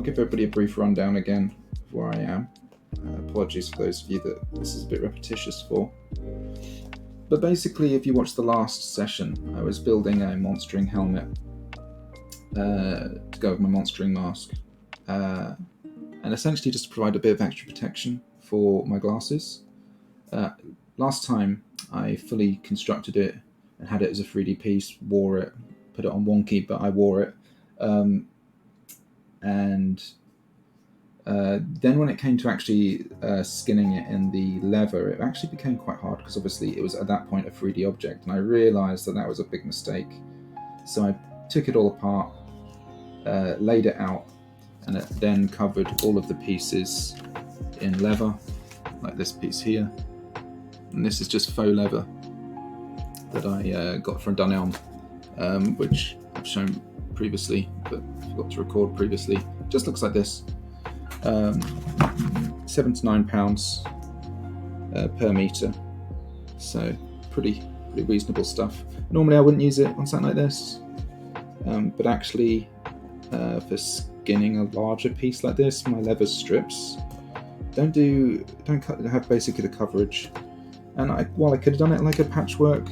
I'll give everybody a brief rundown again of where I am. Apologies for those of you that this is a bit repetitious for. But basically, if you watched the last session, I was building a monstering helmet to go with my monstering mask. And essentially just to provide a bit of extra protection for my glasses. Last time I fully constructed it and had it as a 3D piece, wore it, put it on wonky, but I wore it. Then when it came to actually skinning it in the leather, it actually became quite hard because obviously it was at that point a 3D object, and I realised that was a big mistake. So I took it all apart, laid it out, and it then covered all of the pieces in leather, like this piece here. And this is just faux leather that I got from Dunelm, which I've shown previously, but forgot to record previously. Just looks like this. 7 to 9 pounds per metre, so pretty reasonable stuff. Normally I wouldn't use it on something like this, but actually for skinning a larger piece like this, my leather strips don't have basically the coverage. And while I could have done it like a patchwork,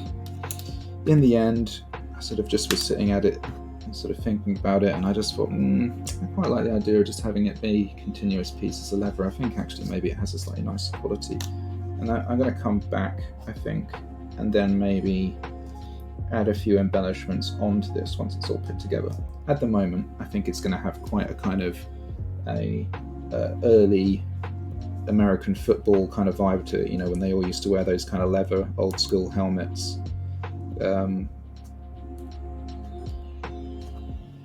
in the end I sort of just was sitting at it and sort of thinking about it, and I just thought, I quite like the idea of just having it be continuous pieces of leather. I think actually maybe it has a slightly nicer quality. And I'm going to come back, I think, and then maybe add a few embellishments onto this once it's all put together. At the moment, I think it's going to have quite a kind of early American football kind of vibe to it, when they all used to wear those kind of leather old school helmets.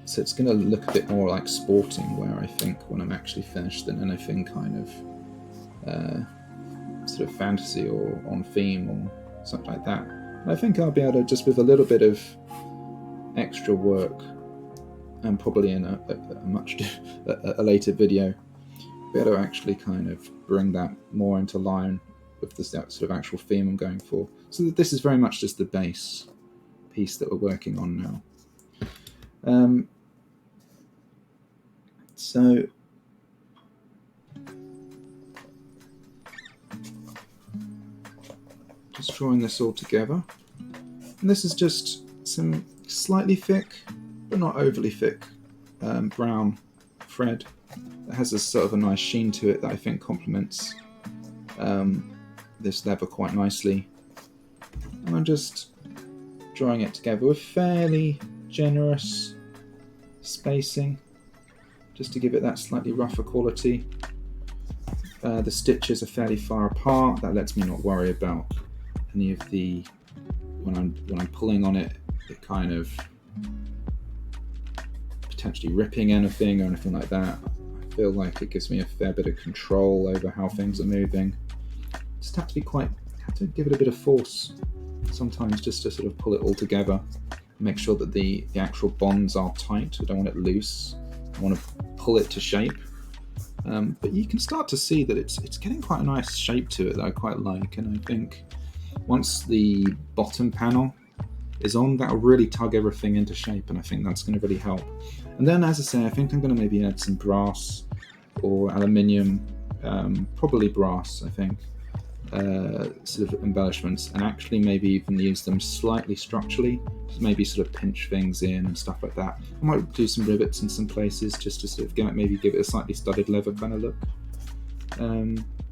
So it's going to look a bit more like sporting wear, I think, when I'm actually finished, than anything kind of sort of fantasy or on theme or something like that. And I think I'll be able to, just with a little bit of extra work, and probably in a later video, be able to actually kind of bring that more into line with the sort of actual theme I'm going for. So this is very much just the base piece that we're working on now. So just drawing this all together, and this is just some slightly thick but not overly thick brown thread that has a sort of a nice sheen to it that I think complements this leather quite nicely. And I'm just drawing it together with fairly generous spacing, just to give it that slightly rougher quality. The stitches are fairly far apart. That lets me not worry about any of the, when I'm pulling on it, it kind of potentially ripping anything or anything like that. I feel like it gives me a fair bit of control over how things are moving. Just have to give it a bit of force sometimes, just to sort of pull it all together, make sure that the actual bonds are tight. I don't want it loose. I want to pull it to shape. But you can start to see that it's getting quite a nice shape to it that I quite like, and I think once the bottom panel is on, that'll really tug everything into shape, and I think that's going to really help. And then, as I say, I think I'm going to maybe add some brass or aluminium, probably brass, I think, sort of embellishments, and actually maybe even use them slightly structurally, just maybe sort of pinch things in and stuff like that. I might do some rivets in some places just to sort of maybe give it a slightly studded leather kind of look.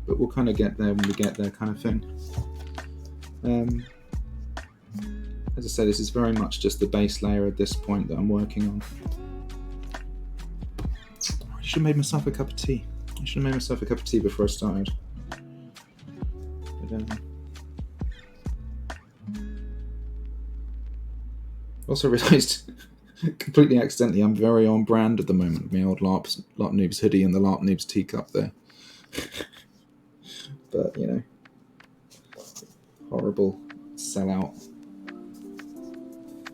But we'll kind of get there when we get there, kind of thing. As I say, this is very much just the base layer at this point that I'm working on. I should have made myself a cup of tea. Before I started. Also realised, completely accidentally, I'm very on brand at the moment with my old Larp Noobs hoodie and the Larp Noobs teacup there. But, horrible sellout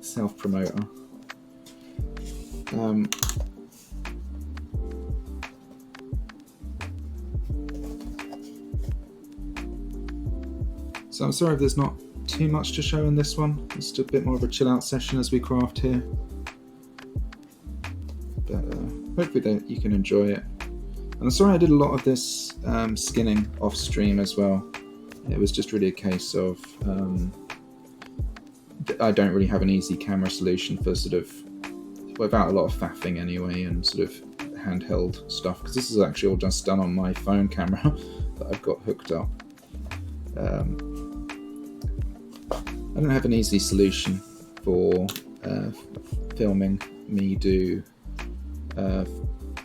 self-promoter. So I'm sorry if there's not too much to show in this one. It's just a bit more of a chill out session as we craft here. But hopefully that you can enjoy it. And I'm sorry I did a lot of this skinning off stream as well. It was just really a case of I don't really have an easy camera solution for sort of, without a lot of faffing anyway, and sort of handheld stuff, because this is actually all just done on my phone camera that I've got hooked up. I don't have an easy solution for filming me do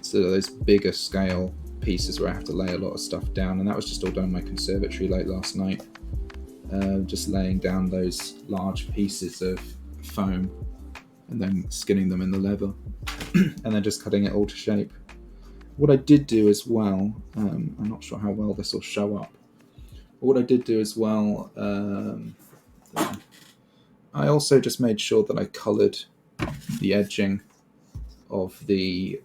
sort of those bigger scale pieces where I have to lay a lot of stuff down, and that was just all done in my conservatory late last night. Just laying down those large pieces of foam and then skinning them in the leather and then just cutting it all to shape. What I did do as well, I'm not sure how well this will show up, but what I did do as well, I also just made sure that I coloured the edging of the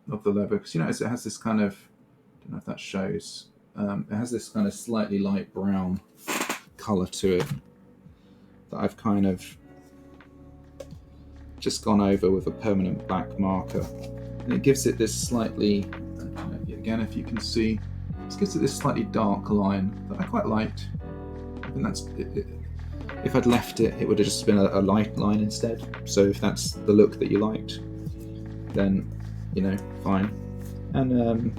leather, because you notice it has this kind of, I don't know if that shows, it has this kind of slightly light brown colour to it that I've kind of just gone over with a permanent black marker, and it gives it this slightly, I don't know, again if you can see, it gives it this slightly dark line that I quite liked. I think that's it. If I'd left it, it would have just been a light line instead. So if that's the look that you liked, then, you know, fine. And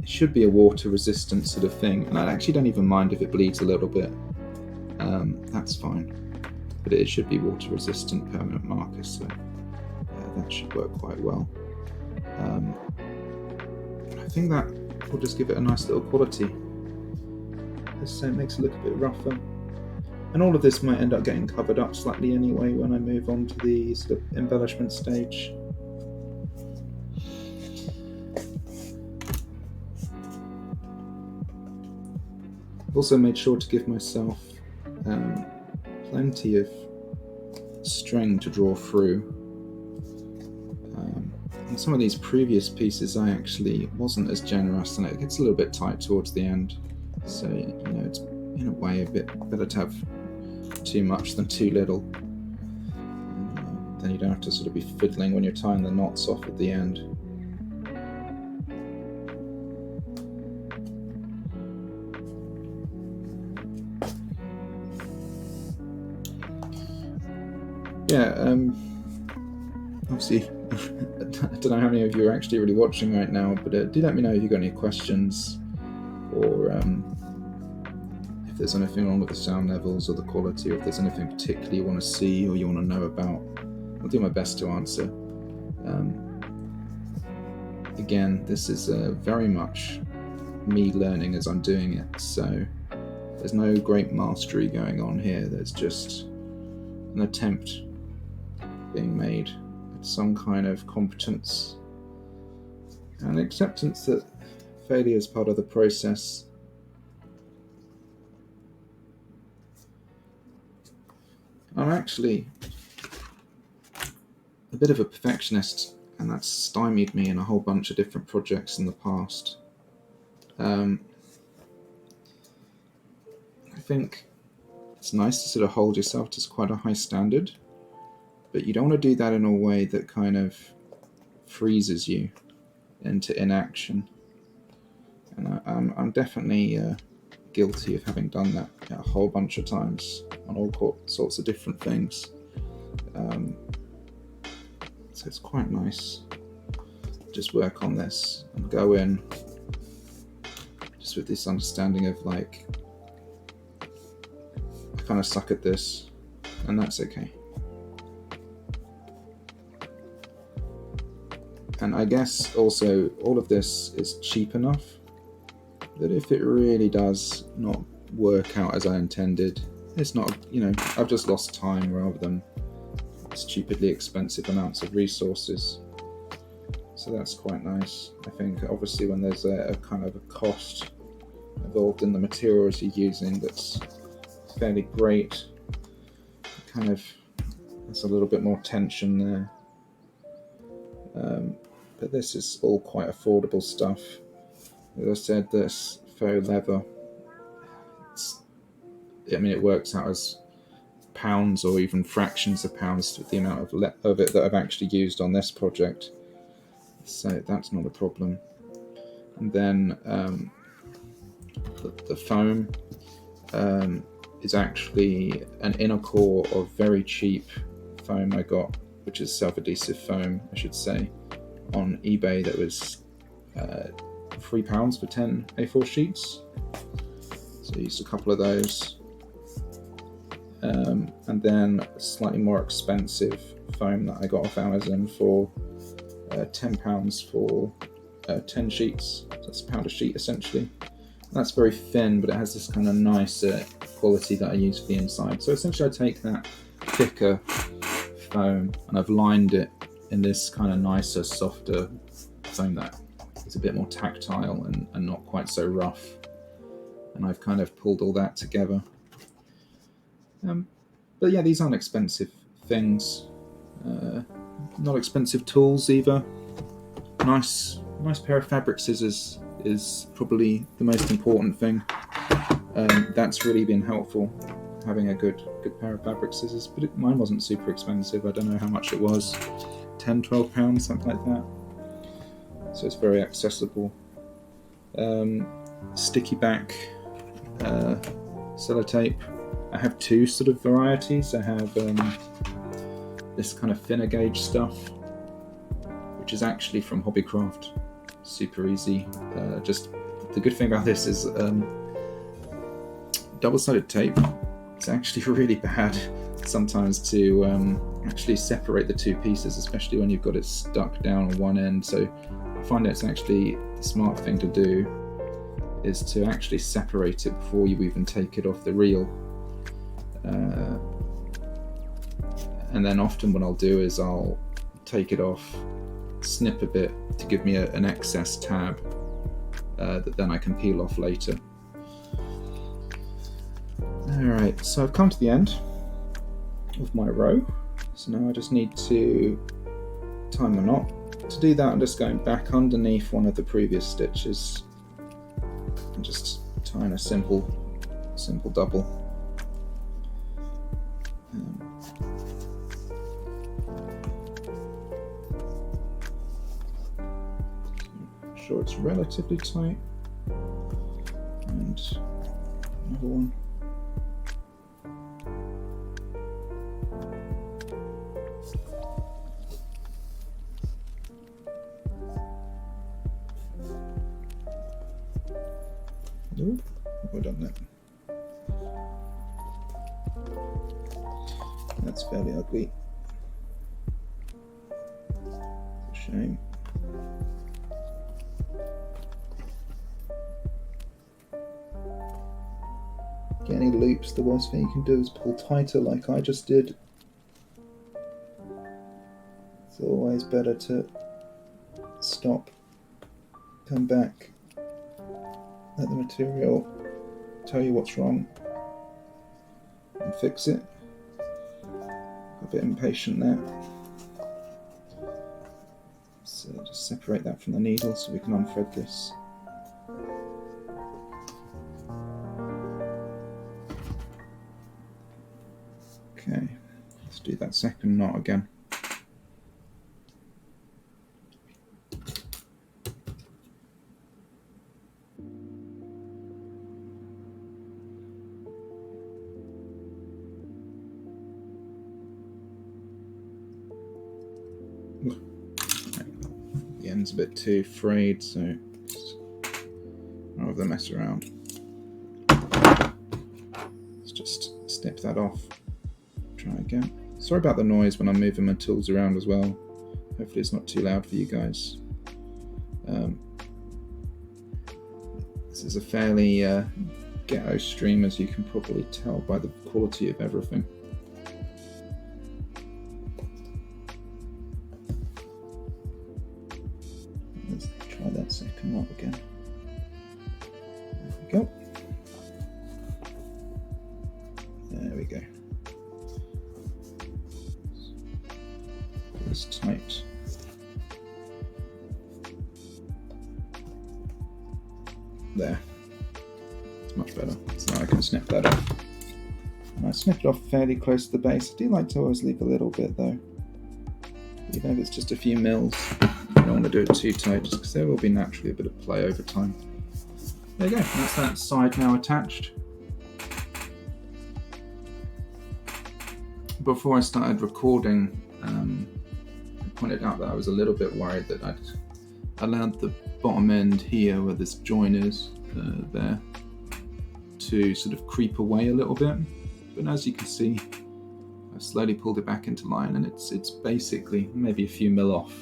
it should be a water resistant sort of thing, and I actually don't even mind if it bleeds a little bit. That's fine, but it should be water resistant permanent marker, so that should work quite well. I think that will just give it a nice little quality. So it makes it look a bit rougher, and all of this might end up getting covered up slightly anyway when I move on to the sort of embellishment stage. I've also made sure to give myself plenty of string to draw through. On some of these previous pieces I actually wasn't as generous, and it gets a little bit tight towards the end, so you know, it's in a way a bit better to have too much than too little. Then you don't have to sort of be fiddling when you're tying the knots off at the end. Yeah, obviously, I don't know how many of you are actually really watching right now, but do let me know if you've got any questions, or if there's anything wrong with the sound levels or the quality, or if there's anything particularly you want to see or you want to know about. I'll do my best to answer. Again, this is very much me learning as I'm doing it, so there's no great mastery going on here. There's just an attempt being made at some kind of competence and acceptance that failure is part of the process. I'm actually a bit of a perfectionist, and that's stymied me in a whole bunch of different projects in the past. I think it's nice to sort of hold yourself to quite a high standard, but you don't want to do that in a way that kind of freezes you into inaction. And I'm definitely guilty of having done that a whole bunch of times on all sorts of different things. So it's quite nice to just work on this and go in just with this understanding of, like, I kind of suck at this, and that's okay. And I guess also all of this is cheap enough that if it really does not work out as I intended, it's not, you know, I've just lost time rather than stupidly expensive amounts of resources. So that's quite nice. I think obviously when there's a kind of a cost involved in the materials you're using that's fairly great, kind of there's a little bit more tension there. But this is all quite affordable stuff. As I said, this faux leather, it works out as pounds or even fractions of pounds to the amount of it that I've actually used on this project. So that's not a problem. And then the foam is actually an inner core of very cheap foam I got, which is self-adhesive foam, I should say, on eBay. That was £3 for 10 A4 sheets. So I used a couple of those. And then a slightly more expensive foam that I got off Amazon for £10 for 10 sheets. So that's £1 a sheet essentially. And that's very thin, but it has this kind of nice quality that I use for the inside. So essentially I take that thicker foam and I've lined it in this kind of nicer, softer foam that is a bit more tactile and not quite so rough. And I've kind of pulled all that together. But yeah, these aren't expensive things. Not expensive tools either. Nice pair of fabric scissors is probably the most important thing. That's really been helpful, having a good pair of fabric scissors. But mine wasn't super expensive. I don't know how much it was, £10-12, something like that. So it's very accessible. Sticky back sellotape. I have two sort of varieties. I have this kind of thinner gauge stuff, which is actually from Hobbycraft. Super easy. Just the good thing about this is double-sided tape. It's actually really bad sometimes to actually separate the two pieces, especially when you've got it stuck down on one end. So I find it's actually the smart thing to do is to actually separate it before you even take it off the reel. And then often what I'll do is I'll take it off, snip a bit to give me an excess tab that then I can peel off later. Alright, so I've come to the end of my row. So now I just need to tie my knot. To do that, I'm just going back underneath one of the previous stitches and just tying a simple double. Sure it's relatively tight, and another one. Ooh, we've done that. That's fairly ugly. It's a shame. Get any loops, the worst thing you can do is pull tighter like I just did. It's always better to stop, come back, let the material tell you what's wrong and fix it. A bit impatient there. So just separate that from the needle so we can unthread this. Okay, let's do that second knot again. The end's a bit too frayed, so rather than mess around, let's just snip that off. Try again. Sorry about the noise when I'm moving my tools around as well. Hopefully it's not too loud for you guys. This is a fairly ghetto stream, as you can probably tell by the quality of everything. Let's try that second knot again. There we go. There we go. It's tight. There. It's much better. So now I can snip that off. And snip it off fairly close to the base. I do like to always leave a little bit though, even if it's just a few mils. I don't want to do it too tight just because there will be naturally a bit of play over time. There you go, that's that side now attached. Before I started recording, I pointed out that I was a little bit worried that I'd allowed the bottom end here, where this join is, there, to sort of creep away a little bit. But as you can see, I've slowly pulled it back into line, and it's basically maybe a few mil off,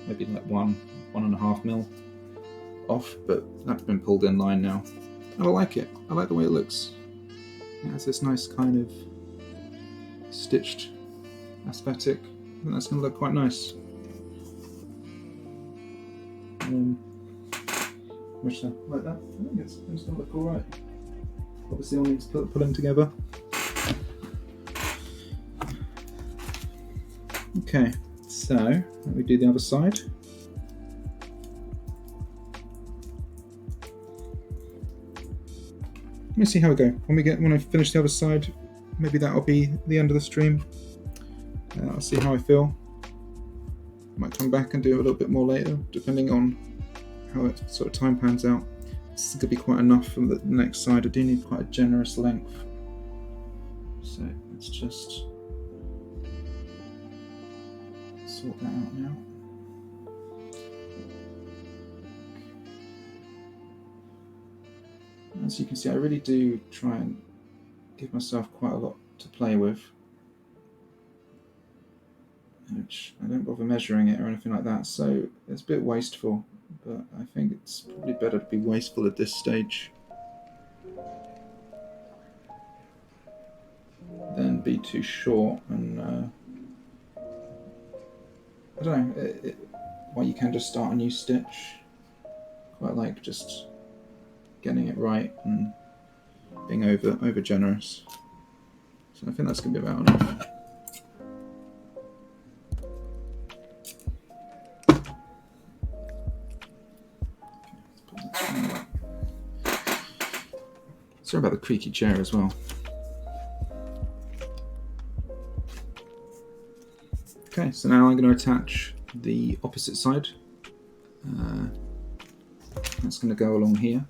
maybe like 1.5 mil off, but that's been pulled in line now. And I like it. I like the way it looks. It has this nice kind of stitched aesthetic. I think that's going to look quite nice. Which like that. I think it's going to look alright. Obviously, I'll need to put them together. Okay, so we do the other side. Let me see how we go. When I finish the other side, maybe that'll be the end of the stream. I'll see how I feel. Might come back and do a little bit more later, depending on how it sort of time pans out. This is going to be quite enough for the next side. I do need quite a generous length. So let's just sort that out now. As you can see, I really do try and give myself quite a lot to play with, which I don't bother measuring it or anything like that, so it's a bit wasteful, but I think it's probably better to be wasteful at this stage than be too short. And I don't know, well, you can just start a new stitch. Quite like just getting it right and being over generous. So I think that's going to be about enough. Sorry about the creaky chair as well. Okay, so now I'm going to attach the opposite side. That's going to go along here.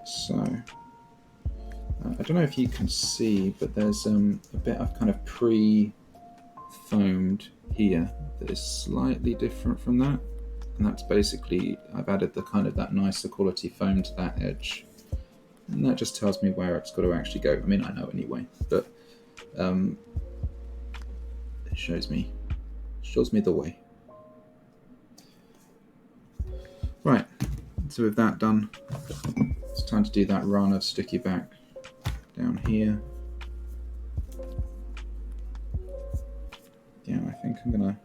So, I don't know if you can see, but there's a bit of kind of pre-foamed here that is slightly different from that. And that's basically, I've added the kind of that nicer quality foam to that edge. And that just tells me where it's got to actually go. I mean, I know anyway, but it shows me the way. Right, so with that done, it's time to do that run of sticky back down here. Yeah, I think I'm gonna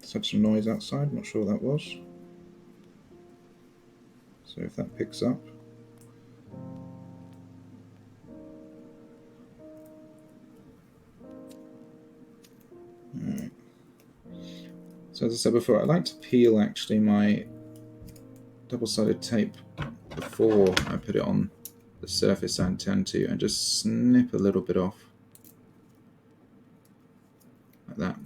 such a noise outside, not sure what that was. So if that picks up. Alright. So as I said before, I like to peel actually my double-sided tape before I put it on the surface I intend to, and just snip a little bit off. Like that.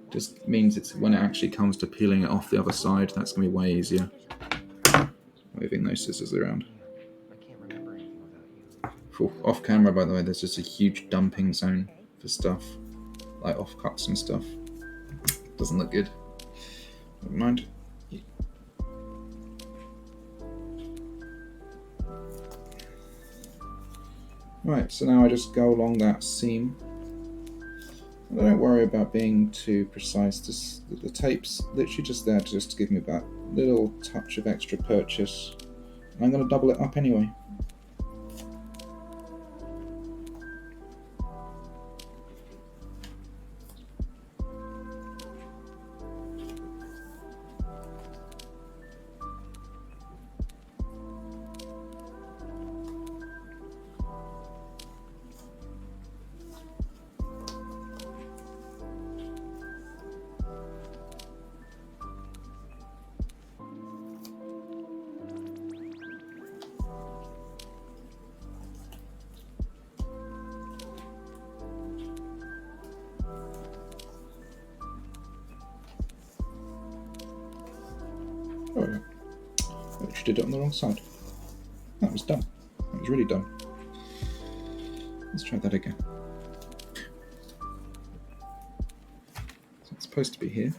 Just means it's when it actually comes to peeling it off the other side, that's going to be way easier. Moving those scissors around. Off camera, by the way, there's just a huge dumping zone for stuff, like off cuts and stuff. Doesn't look good. Never mind. Right, so now I just go along that seam. I don't worry about being too precise. The tape's literally just there just to give me that little touch of extra purchase. And I'm going to double it up anyway. literally did it on the wrong side. That was done. That was really done. Let's try that again. So it's supposed to be here.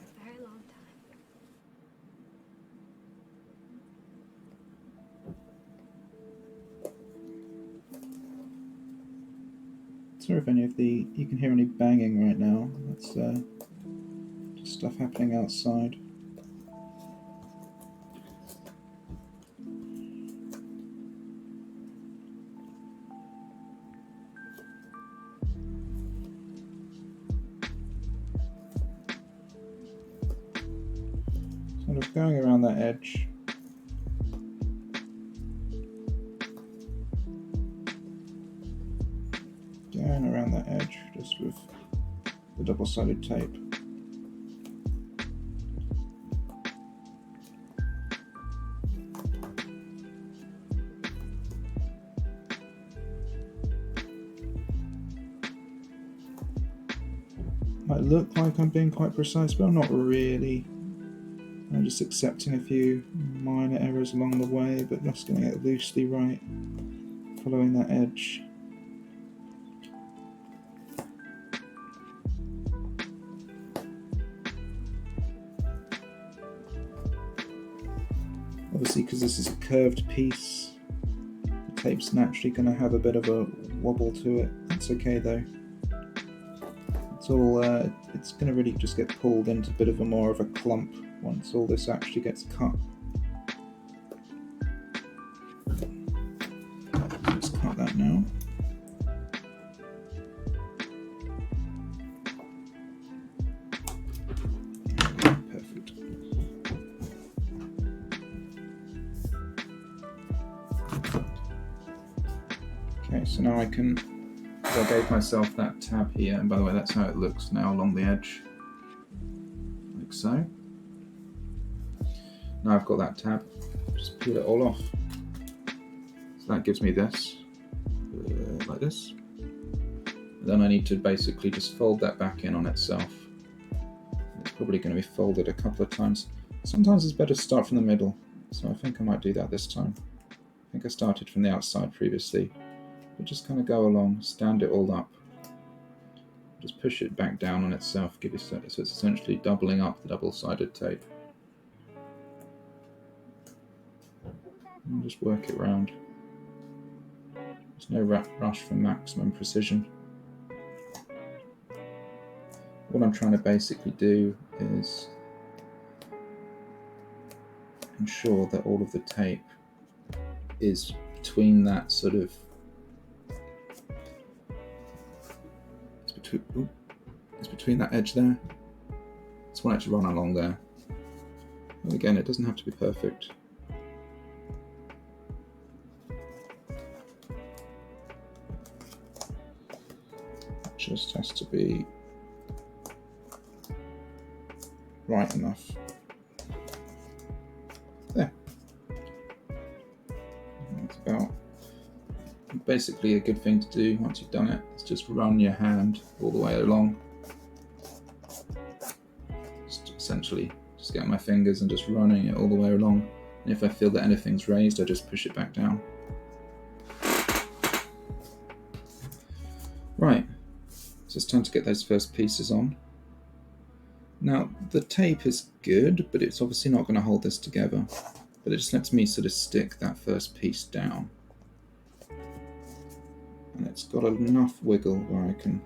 Sorry if you can hear any banging right now. That's just stuff happening outside. Sort of going around that edge. Going around that edge just with the double-sided tape. Might look like I'm being quite precise, but I'm not really. I'm just accepting a few minor errors along the way, but just getting it loosely right, following that edge. Obviously, because this is a curved piece, the tape's naturally going to have a bit of a wobble to it. That's okay though. It's all. It's going to really just get pulled into a bit of a more of a clump once all this actually gets cut. Let's cut that now. Perfect. Okay, so now I can. I gave myself that tab here, and by the way, that's how it looks now along the edge, like so. Now I've got that tab, just peel it all off. So that gives me this, like this. And then I need to basically just fold that back in on itself. It's probably going to be folded a couple of times. Sometimes it's better to start from the middle, so I think I might do that this time. I think I started from the outside previously. But just kind of go along, stand it all up. Just push it back down on itself, so it's essentially doubling up the double-sided tape. And just work it around. There's no rush for maximum precision. What I'm trying to basically do is ensure that all of the tape is between that sort of it's between that edge there. I just want it to run along there. And again, it doesn't have to be perfect. It just has to be right enough. There. That's about basically a good thing to do once you've done it. Is just run your hand all the way along. Just essentially just get my fingers and just running it all the way along. And if I feel that anything's raised, I just push it back down. Right, so it's time to get those first pieces on. Now, the tape is good, but it's obviously not going to hold this together. But it just lets me sort of stick that first piece down. And it's got enough wiggle where I can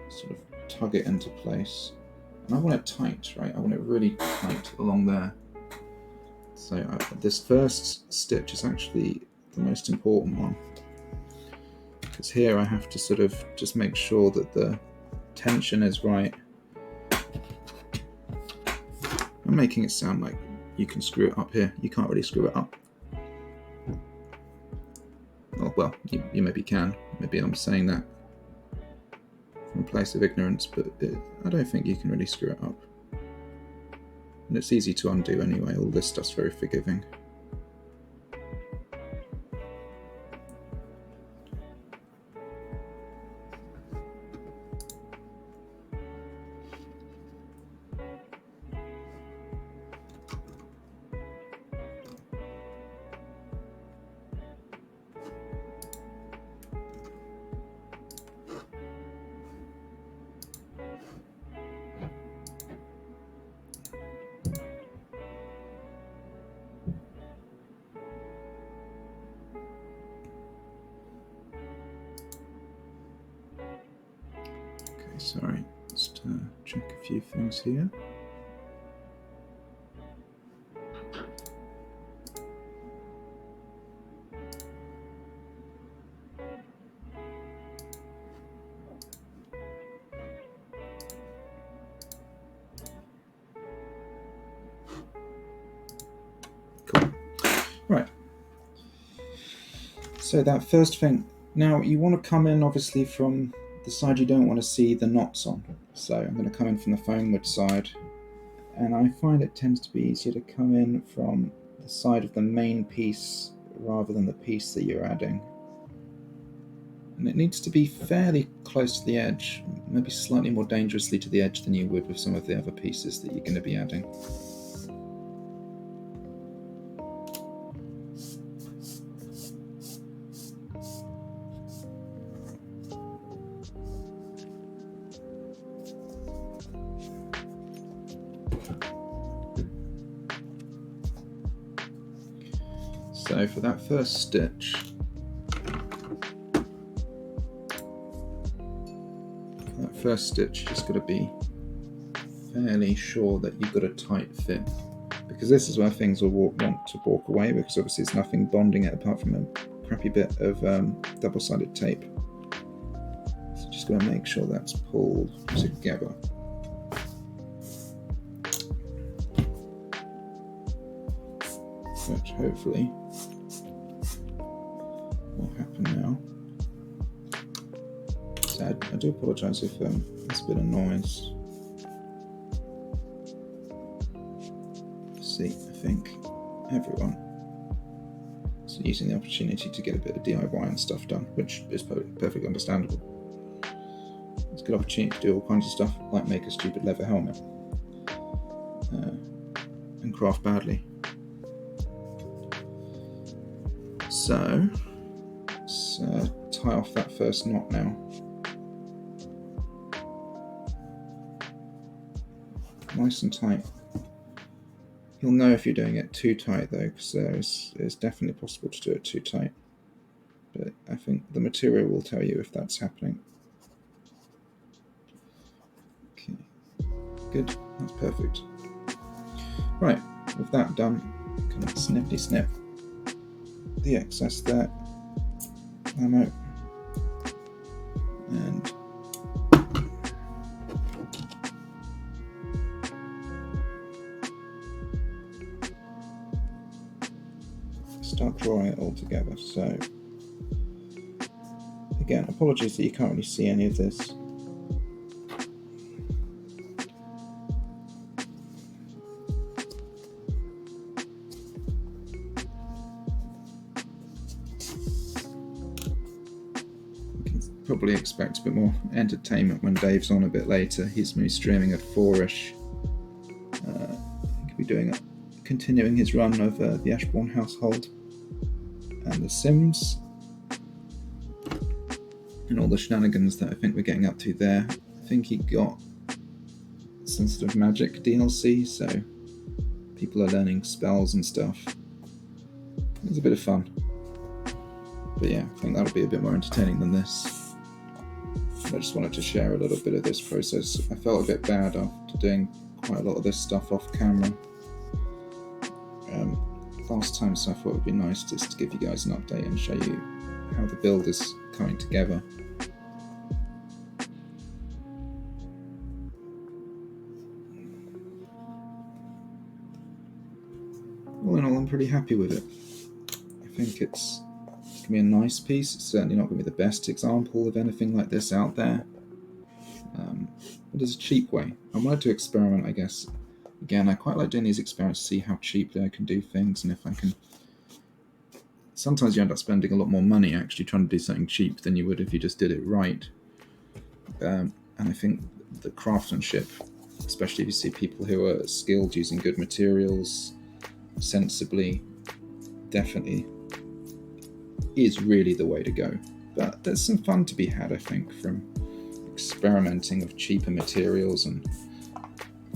sort of tug it into place. And I want it tight, right? I want it really tight along there. So this first stitch is actually the most important one. Because here I have to sort of just make sure that the tension is right. I'm making it sound like you can screw it up here. You can't really screw it up. Oh, well, you maybe can. Maybe I'm saying that from a place of ignorance, but I don't think you can really screw it up. And it's easy to undo anyway. All this stuff's very forgiving. Sorry, just check a few things here. Cool. Right. So that first thing, now you want to come in obviously from the side you don't want to see the knots on. So I'm going to come in from the foamwood side, and I find it tends to be easier to come in from the side of the main piece rather than the piece that you're adding. And it needs to be fairly close to the edge, maybe slightly more dangerously to the edge than you would with some of the other pieces that you're going to be adding. So for that first stitch, just got to be fairly sure that you've got a tight fit, because this is where things will want to walk away, because obviously there's nothing bonding it apart from a crappy bit of double-sided tape. So just got to make sure that's pulled together. Which hopefully will happen now. So I do apologise if there's a bit of noise. See, I think everyone is using the opportunity to get a bit of DIY and stuff done, which is perfectly understandable. It's a good opportunity to do all kinds of stuff, like make a stupid leather helmet and craft badly. So let's tie off that first knot now. Nice and tight. You'll know if you're doing it too tight though, because it's definitely possible to do it too tight. But I think the material will tell you if that's happening. Okay, good, that's perfect. Right, with that done, kind of snippy snip the excess there, ammo, and start drawing it all together. So again, apologies that you can't really see any of this. Probably expect a bit more entertainment when Dave's on a bit later. He's going to be streaming at 4ish. He could be continuing his run of the Ashbourne household and The Sims and all the shenanigans that I think we're getting up to there. I think he got some sort of magic DLC, so people are learning spells and stuff. It was a bit of fun. But yeah, I think that'll be a bit more entertaining than this. I just wanted to share a little bit of this process. I felt a bit bad after doing quite a lot of this stuff off camera last time, so I thought it would be nice just to give you guys an update and show you how the build is coming together. All in all, I'm pretty happy with it. I think it's going to be a nice piece. It's certainly not going to be the best example of anything like this out there, but it's a cheap way. I wanted to experiment, I guess. Again, I quite like doing these experiments to see how cheaply I can do things, and if I can... Sometimes you end up spending a lot more money actually trying to do something cheap than you would if you just did it right. And I think the craftsmanship, especially if you see people who are skilled using good materials sensibly, definitely is really the way to go. But there's some fun to be had, I think, from experimenting with cheaper materials and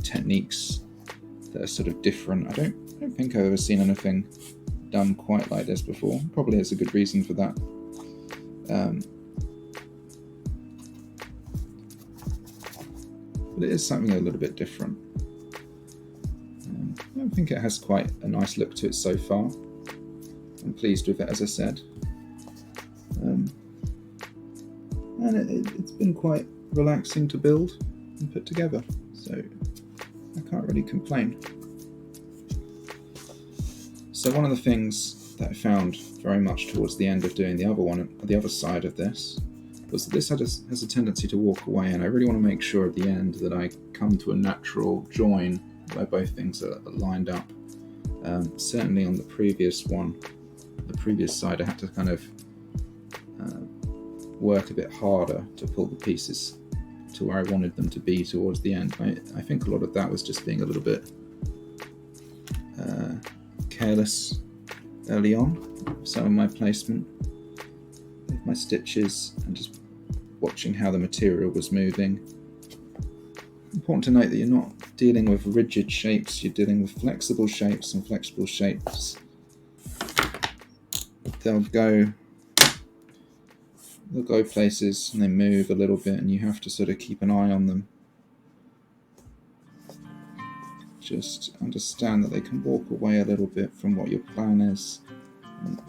techniques that are sort of different. I don't think I've ever seen anything done quite like this before. Probably there's a good reason for that. but it is something a little bit different. I think it has quite a nice look to it so far. I'm pleased with it, as I said. And it's been quite relaxing to build and put together, so I can't really complain. So one of the things that I found very much towards the end of doing the other side of this, was that this has a tendency to walk away, and I really want to make sure at the end that I come to a natural join where both things are lined up. Certainly on the previous side, I had to kind of work a bit harder to pull the pieces to where I wanted them to be towards the end. I think a lot of that was just being a little bit careless early on with some of my placement of my stitches and just watching how the material was moving. Important to note that you're not dealing with rigid shapes, you're dealing with flexible shapes, and flexible shapes, they'll go places and they move a little bit, and you have to sort of keep an eye on them. Just understand that they can walk away a little bit from what your plan is. And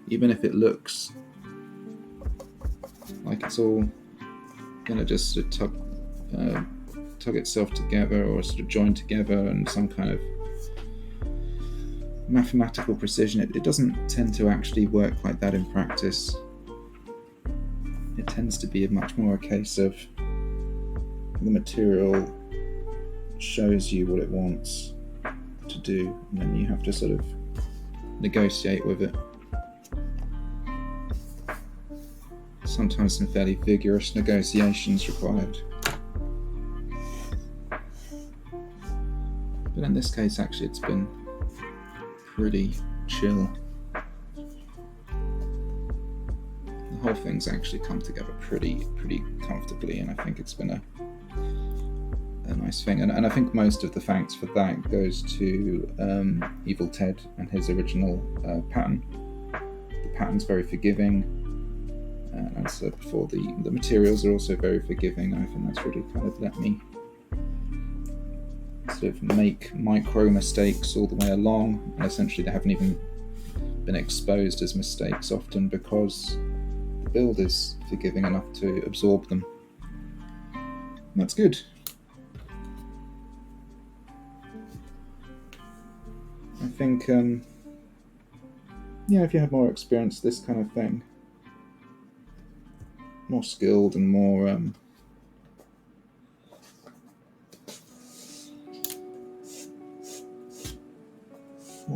even if it looks like it's all going to just sort of tug itself together or sort of join together and some kind of mathematical precision, it doesn't tend to actually work like that in practice. It tends to be much more a case of the material shows you what it wants to do, and then you have to sort of negotiate with it. Sometimes some fairly vigorous negotiations required. But in this case, actually, it's been pretty chill. The whole thing's actually come together pretty comfortably, and I think it's been a nice thing. And I think most of the thanks for that goes to Evil Ted and his original pattern. The pattern's very forgiving, and as I said before, the materials are also very forgiving. I think that's really kind of let me sort of make micro mistakes all the way along, and essentially they haven't even been exposed as mistakes often because the build is forgiving enough to absorb them. And that's good. I think, if you have more experience this kind of thing, more skilled and more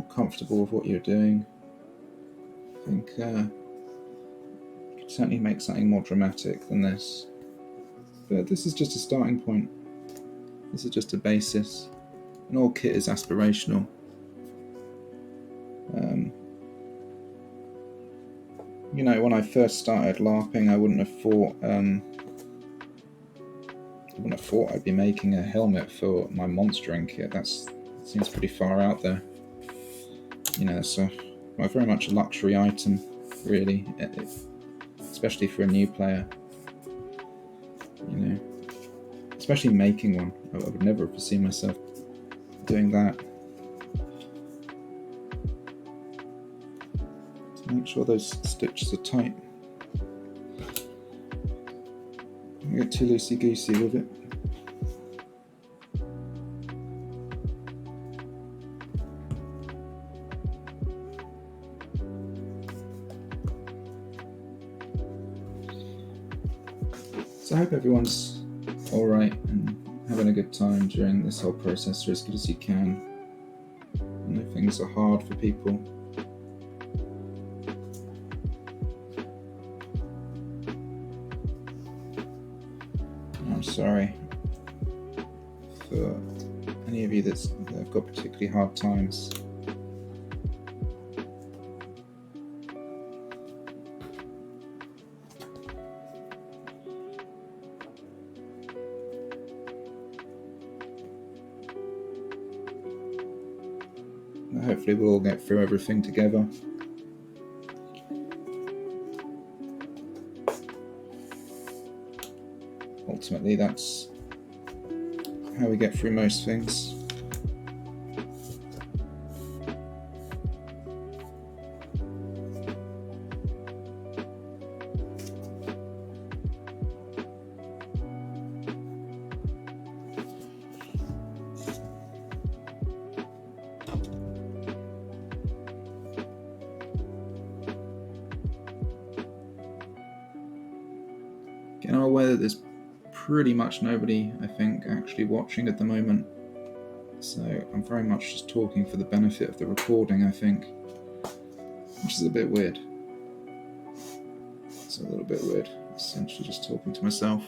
comfortable with what you're doing, I think you could certainly make something more dramatic than this. But this is just a starting point. This is just a basis. And all kit is aspirational. When I first started LARPing, I wouldn't have thought I'd be making a helmet for my monstering kit. That seems pretty far out there. It's very much a luxury item, really, especially for a new player. Especially making one. I would never have foreseen myself doing that. Make sure those stitches are tight. Don't get too loosey-goosey with it. So I hope everyone's alright and having a good time during this whole process, or as good as you can. I know things are hard for people. Sorry for any of you that have got particularly hard times. Hopefully we'll all get through everything together. Ultimately, that's how we get through most things. Getting aware that there's pretty much nobody, I think, actually watching at the moment. So I'm very much just talking for the benefit of the recording, I think. Which is a bit weird. It's a little bit weird. Essentially just talking to myself.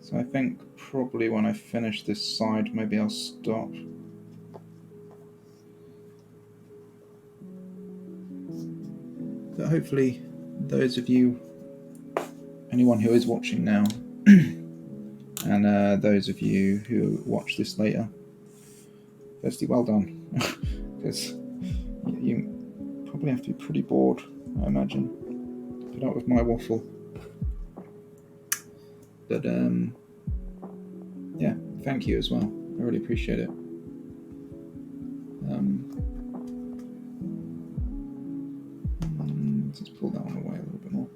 So I think probably when I finish this side, maybe I'll stop. But hopefully those of you, anyone who is watching now, and those of you who watch this later, firstly, well done. Because you probably have to be pretty bored, I imagine, to put up with my waffle. But yeah, thank you as well. I really appreciate it. Let's pull that one away a little bit more.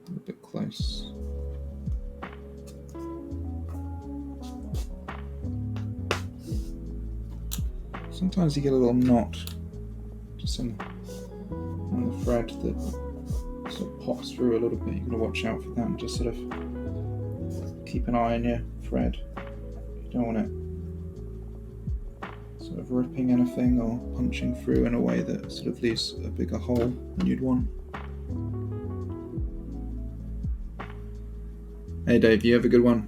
A little bit close. Sometimes you get a little knot just on the thread that sort of pops through a little bit. You've got to watch out for that and just sort of keep an eye on your thread. You don't want it sort of ripping anything or punching through in a way that sort of leaves a bigger hole than you'd want. Hey Dave, you have a good one?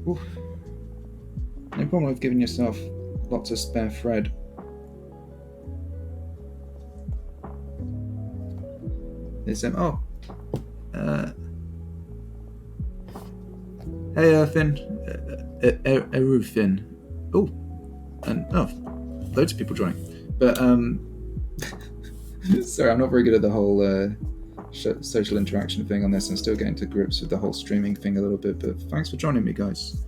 Oof. No problem with giving yourself lots of spare thread. There's hey Finn, Erufin. Oh, and loads of people joining. But sorry, I'm not very good at the whole social interaction thing on this. I'm still getting to grips with the whole streaming thing a little bit. But thanks for joining me, guys.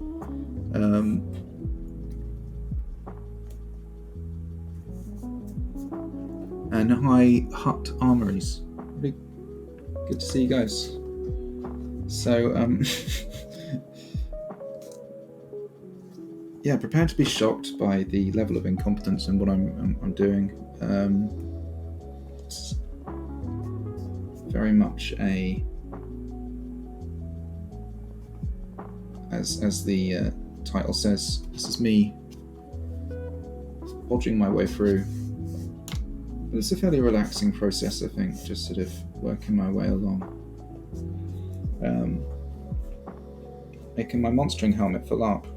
And hi, Hut Armories. Really good to see you guys. So, yeah, prepare to be shocked by the level of incompetence in what I'm doing. It's very much as the title says, this is me bodging my way through. But it's a fairly relaxing process, I think, just sort of working my way along. Making my monstering helmet for Larp.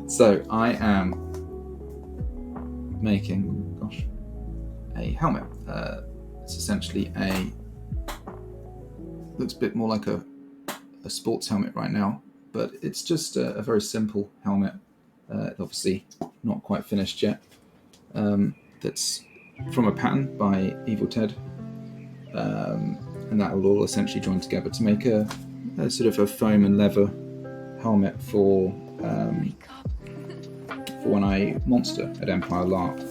So I am making, a helmet. It's essentially looks a bit more like a sports helmet right now, but it's just a very simple helmet. Obviously not quite finished yet. That's from a pattern by Evil Ted, and that will all essentially join together to make a sort of a foam and leather helmet for when I monster at Empire Larp.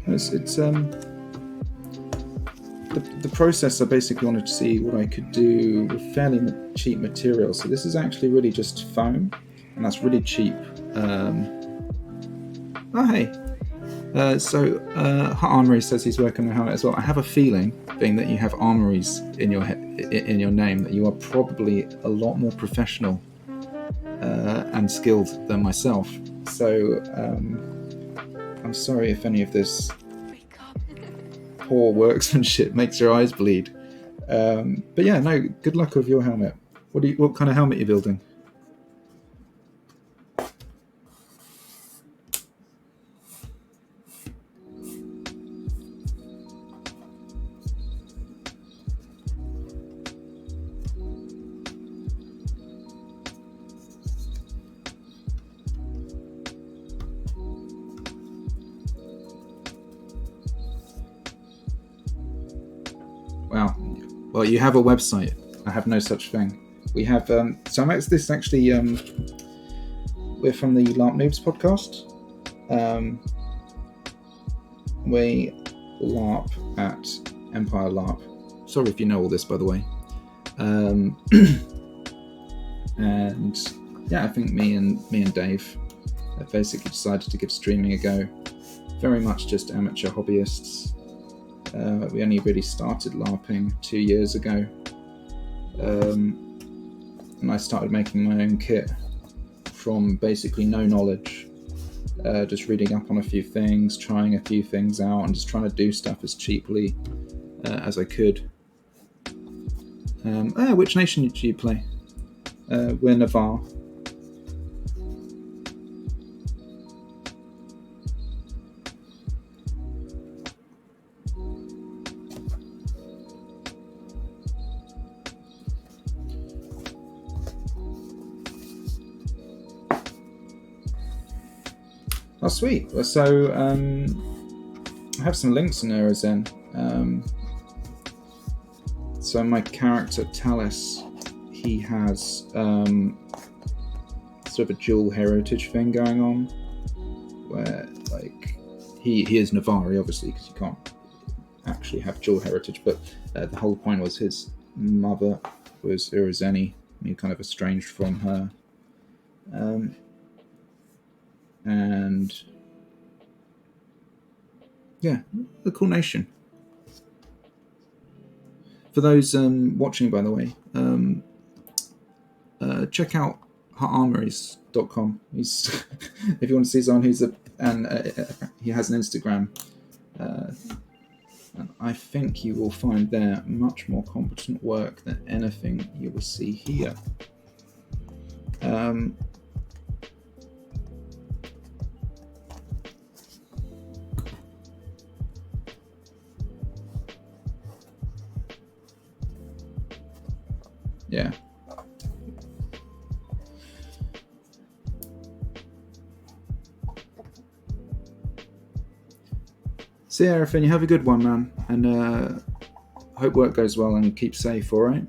It's the process. I basically wanted to see what I could do with fairly cheap materials. So this is actually really just foam, and that's really cheap. Hey. So Hut Armory says he's working on a helmet as well. I have a feeling, being that you have armories in your name, that you are probably a lot more professional and skilled than myself. So I'm sorry if any of this poor workmanship makes your eyes bleed. But yeah, no, good luck with your helmet. What kind of helmet are you building? Wow. Well, you have a website. I have no such thing. We have. So I'm this actually. We're from the Larp Noobs podcast. We LARP at Empire LARP. Sorry if you know all this, by the way. And yeah, I think me and Dave have basically decided to give streaming a go. Very much just amateur hobbyists. We only really started LARPing 2 years ago. And I started making my own kit from basically no knowledge. Just reading up on a few things, trying a few things out, and just trying to do stuff as cheaply as I could. Which nation do you play? We're Navarre. Oh, sweet. So I have some links in there, Zen. So my character Talis, he has sort of a dual heritage thing going on, where like he is Navarre, obviously, because you can't actually have dual heritage. But the whole point was his mother was Urizeni, and he kind of estranged from her. And yeah, a cool nation. For those watching, by the way, check out heartarmories.com. He's if you want to see someone who's he has an Instagram. And I think you will find there much more competent work than anything you will see here. Yeah. See you, Arafin. You have a good one, man. And hope work goes well and keep safe, alright?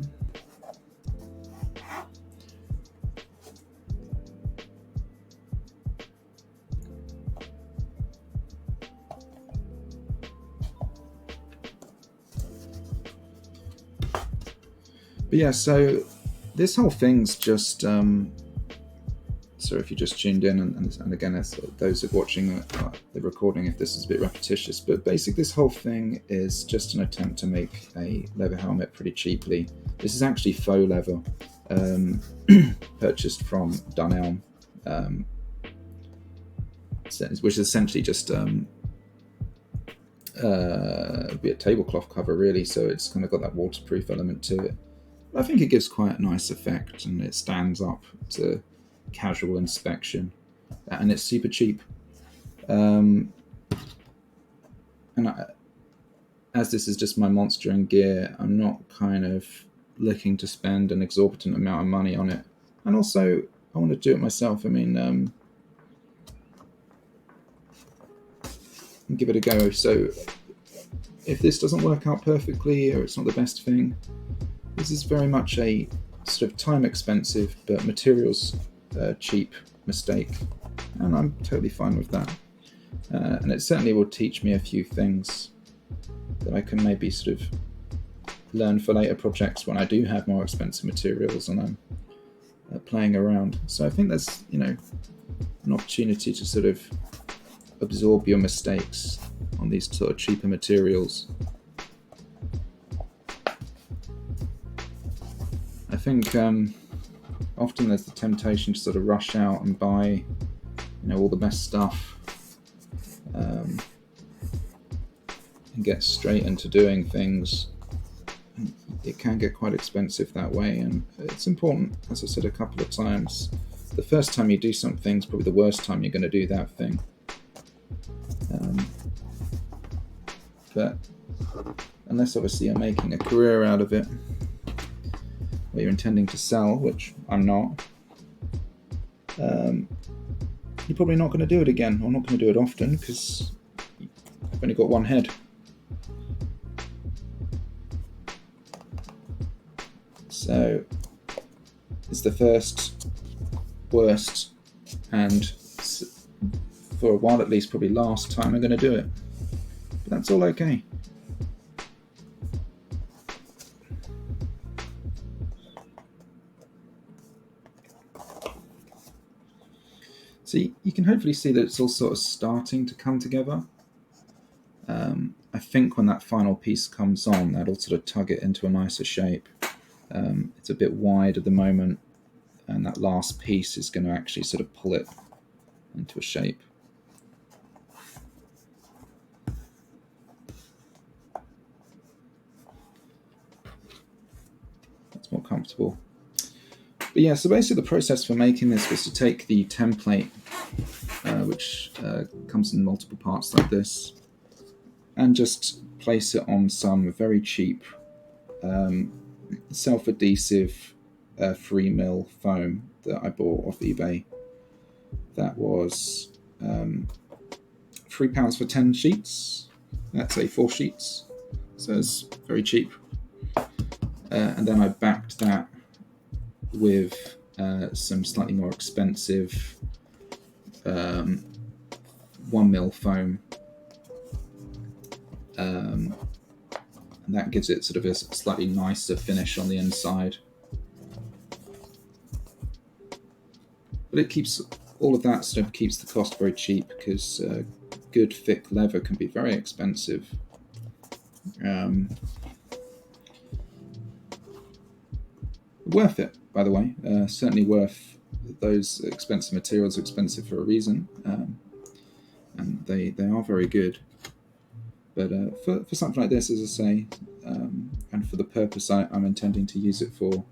But yeah, so this whole thing's just so if you just tuned in, and again, as those of watching the recording, if this is a bit repetitious, but basically this whole thing is just an attempt to make a leather helmet pretty cheaply. This is actually faux leather, purchased from Dunelm, which is essentially just be a tablecloth cover, really, so it's kind of got that waterproof element to it. I think it gives quite a nice effect, and it stands up to casual inspection, and it's super cheap. And as this is just my monster and gear, I'm not kind of looking to spend an exorbitant amount of money on it. And also, I want to do it myself. I mean, give it a go. So if this doesn't work out perfectly, or it's not the best thing, this is very much a sort of time expensive but materials cheap mistake, and I'm totally fine with that. And it certainly will teach me a few things that I can maybe sort of learn for later projects when I do have more expensive materials and I'm playing around. So I think there's, an opportunity to sort of absorb your mistakes on these sort of cheaper materials. I think often there's the temptation to sort of rush out and buy, all the best stuff, and get straight into doing things. it can get quite expensive that way, and it's important, as I said a couple of times, the first time you do something is probably the worst time you're going to do that thing. But unless obviously you're making a career out of it, or you're intending to sell, which I'm not, you're probably not going to do it again, or not going to do it often, because you've only got one head. So it's the first, worst, and for a while at least probably last time I'm going to do it. But that's all okay. So you can hopefully see that it's all sort of starting to come together. I think when that final piece comes on, that'll sort of tug it into a nicer shape. It's a bit wide at the moment, and that last piece is going to actually sort of pull it into a shape. That's more comfortable. But yeah, so basically the process for making this was to take the template, which comes in multiple parts like this, and just place it on some very cheap self-adhesive 3mm foam that I bought off eBay. That was £3 for 10 sheets. That's a 4 sheets, so it's very cheap. And then I backed that with some slightly more expensive 1mm foam. And that gives it sort of a slightly nicer finish on the inside. But it keeps all of that sort of keeps the cost very cheap, because good thick leather can be very expensive. Worth it, by the way. Certainly worth those expensive materials. Expensive for a reason, and they are very good. But for something like this, as I say, and for the purpose I'm intending to use it for,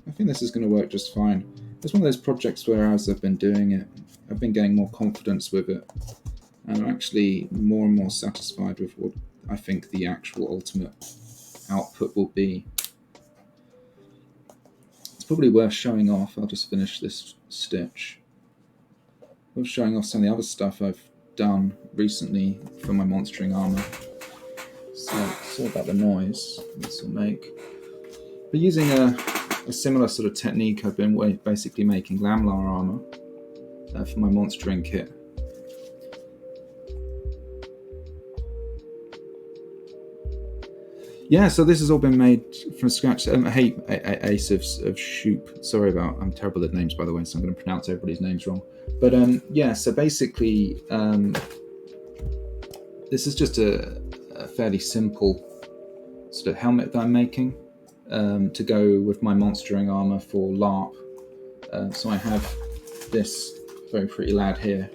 I think this is going to work just fine. It's one of those projects where, as I've been doing it, I've been getting more confidence with it, and I'm actually more and more satisfied with what I think the actual ultimate output will be. It's probably worth showing off. I'll just finish this stitch. Worth showing off some of the other stuff I've done recently for my monstering armor. So sorry about the noise this will make. But using a similar sort of technique, I've been basically making lamlar armor for my monstering kit. Yeah, so this has all been made from scratch. Hey, Ace of Shoop. Sorry about, I'm terrible at names, by the way, so I'm going to pronounce everybody's names wrong. But yeah, so basically, this is just a fairly simple sort of helmet that I'm making to go with my monstering armor for Larp. So I have this very pretty lad here.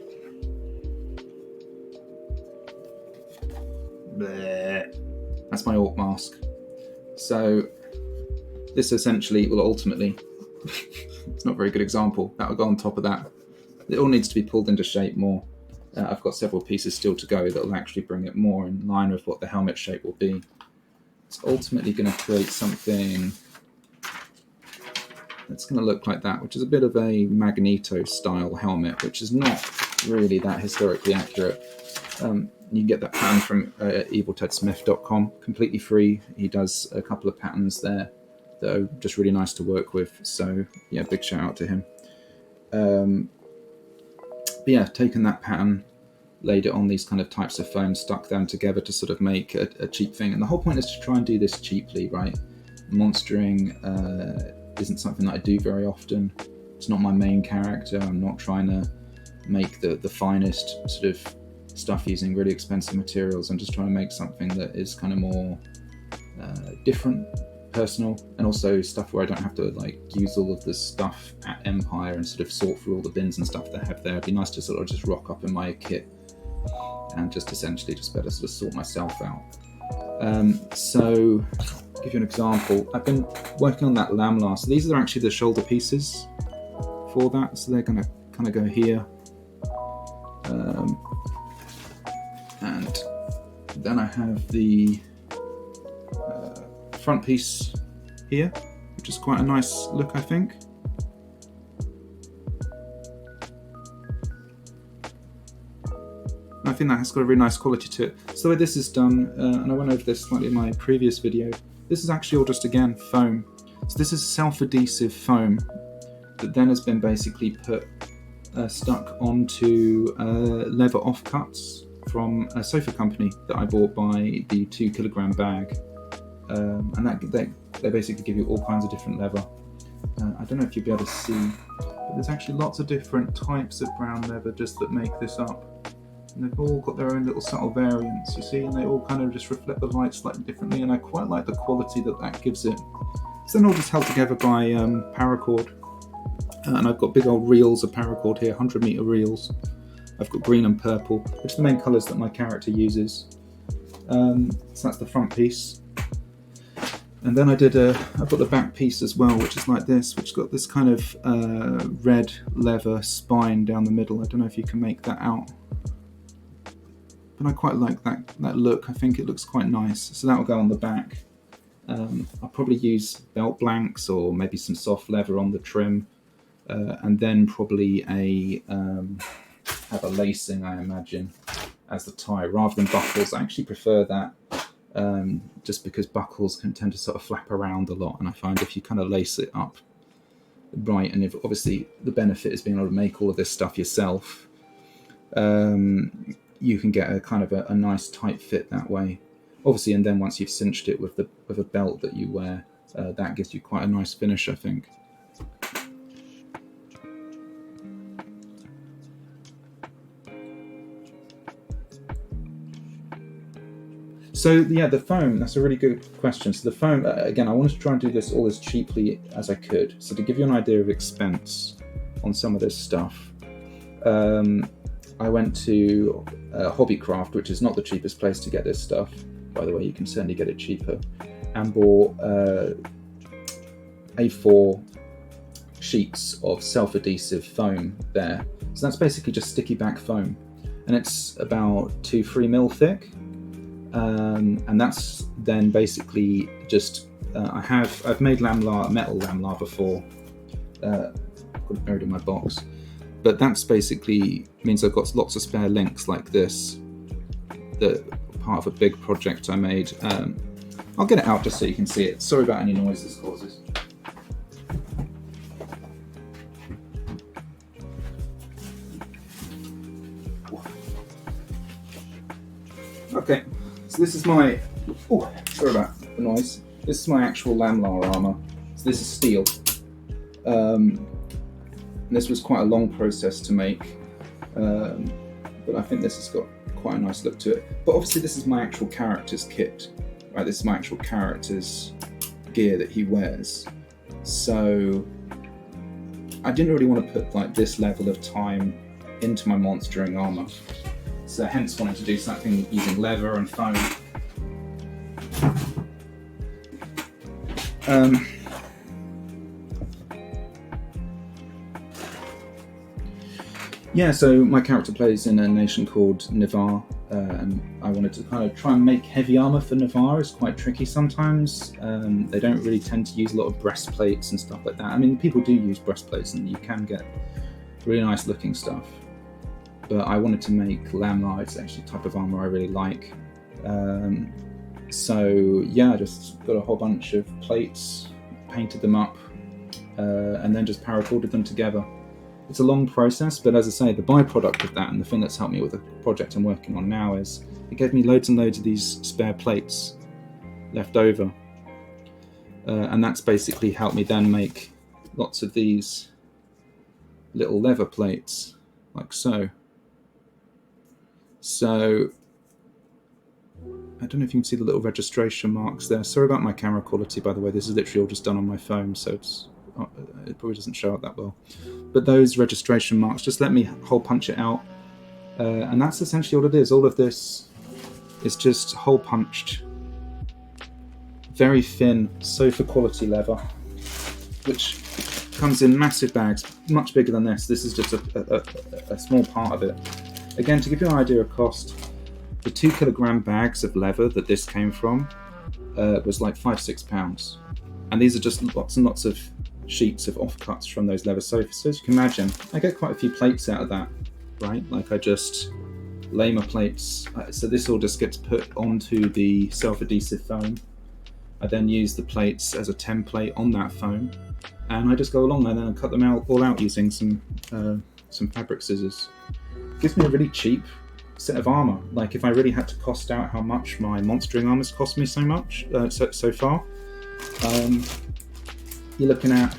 Blech. That's my orc mask. So this essentially will ultimately, it's not a very good example, that will go on top of that. It all needs to be pulled into shape more. I've got several pieces still to go that will actually bring it more in line with what the helmet shape will be. It's ultimately going to create something that's going to look like that, which is a bit of a Magneto style helmet, which is not really that historically accurate. You can get that pattern from eviltedsmith.com, completely free. He does a couple of patterns there that are just really nice to work with. So yeah, big shout out to him. But yeah, taken that pattern, laid it on these kind of types of foam, stuck them together to sort of make a cheap thing. And the whole point is to try and do this cheaply, right? Monstering isn't something that I do very often. It's not my main character. I'm not trying to make the finest sort of stuff using really expensive materials. I'm just trying to make something that is kind of more different, personal, and also stuff where I don't have to like use all of the stuff at Empire and sort of sort through all the bins and stuff they have there. It'd be nice to sort of just rock up in my kit and just essentially just better sort of sort myself out. So to give you an example, I've been working on that lamlar. So these are actually the shoulder pieces for that. So they're going to kind of go here. And then I have the front piece here, which is quite a nice look, I think. I think that has got a really nice quality to it. So the way this is done, and I went over this slightly in my previous video, this is actually all just, again, foam. So this is self-adhesive foam that then has been basically stuck onto leather offcuts from a sofa company that I bought by the 2 kilogram bag. And that they basically give you all kinds of different leather. I don't know if you'll be able to see, but there's actually lots of different types of brown leather just that make this up. And they've all got their own little subtle variants, you see, and they all kind of just reflect the light slightly differently, and I quite like the quality that gives it. So then all just held together by paracord. And I've got big old reels of paracord here, 100 meter reels. I've got green and purple, which are the main colours that my character uses. So that's the front piece. And then I've got the back piece as well, which is like this, which has got this kind of red leather spine down the middle. I don't know if you can make that out. But I quite like that look. I think it looks quite nice. So that will go on the back. I'll probably use belt blanks or maybe some soft leather on the trim. And then probably have a lacing, I imagine, as the tie, rather than buckles. I actually prefer that, just because buckles can tend to sort of flap around a lot, and I find if you kind of lace it up right, and if obviously the benefit is being able to make all of this stuff yourself, you can get a kind of a nice tight fit that way. Obviously, and then once you've cinched it with a belt that you wear, that gives you quite a nice finish, I think. So yeah, the foam, that's a really good question. So the foam, again, I wanted to try and do this all as cheaply as I could. So to give you an idea of expense on some of this stuff, I went to Hobbycraft, which is not the cheapest place to get this stuff. By the way, you can certainly get it cheaper. And bought A4 sheets of self-adhesive foam there. So that's basically just sticky back foam. And it's about 2-3 mil thick. And that's then basically just I've made lamlar, metal lamlar before. Got it buried in my box, but that's basically means I've got lots of spare links like this. That part of a big project I made. I'll get it out just so you can see it. Sorry about any noise this causes. Okay. So this is my, sorry about the noise. This is my actual lamlar armour. So this is steel. And this was quite a long process to make, but I think this has got quite a nice look to it. But obviously this is my actual character's kit, right? This is my actual character's gear that he wears. So I didn't really want to put like this level of time into my monstering armour. So hence wanting to do something using leather and foam. Yeah, so my character plays in a nation called Navarre, and I wanted to kind of try and make heavy armour for Navarre. It's quite tricky sometimes. They don't really tend to use a lot of breastplates and stuff like that. I mean, people do use breastplates and you can get really nice looking stuff. But I wanted to make lamlar. It's actually a type of armour I really like. So yeah, I just got a whole bunch of plates, painted them up, and then just paracorded them together. It's a long process, but as I say, the byproduct of that and the thing that's helped me with the project I'm working on now is it gave me loads and loads of these spare plates left over. And that's basically helped me then make lots of these little leather plates, like so. So, I don't know if you can see the little registration marks there. Sorry about my camera quality, by the way. This is literally all just done on my phone, so it probably doesn't show up that well. But those registration marks just let me hole punch it out. And that's essentially all it is. All of this is just hole punched very thin sofa quality leather, which comes in massive bags, much bigger than this. This is just a small part of it. Again, to give you an idea of cost, the 2 kilogram bags of leather that this came from was like £5-6, and these are just lots and lots of sheets of offcuts from those leather sofas. So as you can imagine, I get quite a few plates out of that, right? Like I just lay my plates, so this all just gets put onto the self-adhesive foam. I then use the plates as a template on that foam, and I just go along and then cut them all out using some fabric scissors. It gives me a really cheap set of armor. Like if I really had to cost out how much my monstering armor's cost me so far, you're looking at,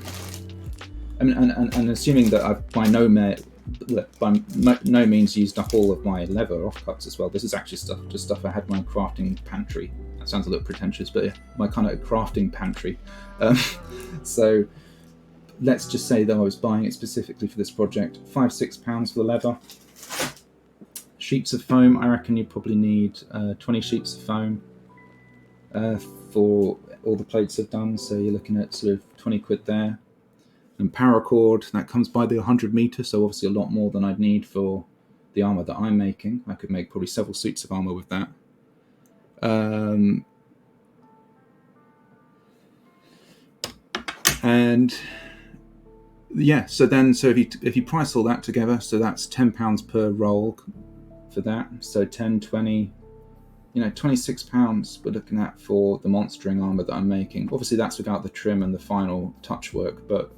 I mean, and assuming that I've by no means used up all of my leather offcuts as well. This is actually stuff I had in my crafting pantry. That sounds a little pretentious, but yeah, my kind of crafting pantry. So let's just say that I was buying it specifically for this project. £5-6 for the leather. Sheets of foam, I reckon you probably need 20 sheets of foam for all the plates I've done, so you're looking at sort of 20 quid there. And paracord, that comes by the 100 metre, so obviously a lot more than I'd need for the armour that I'm making. I could make probably several suits of armour with that. And yeah, so if you price all that together, so that's £10 per roll for that, so 10, 20, £26 we're looking at for the monstering armour that I'm making. Obviously that's without the trim and the final touch work, but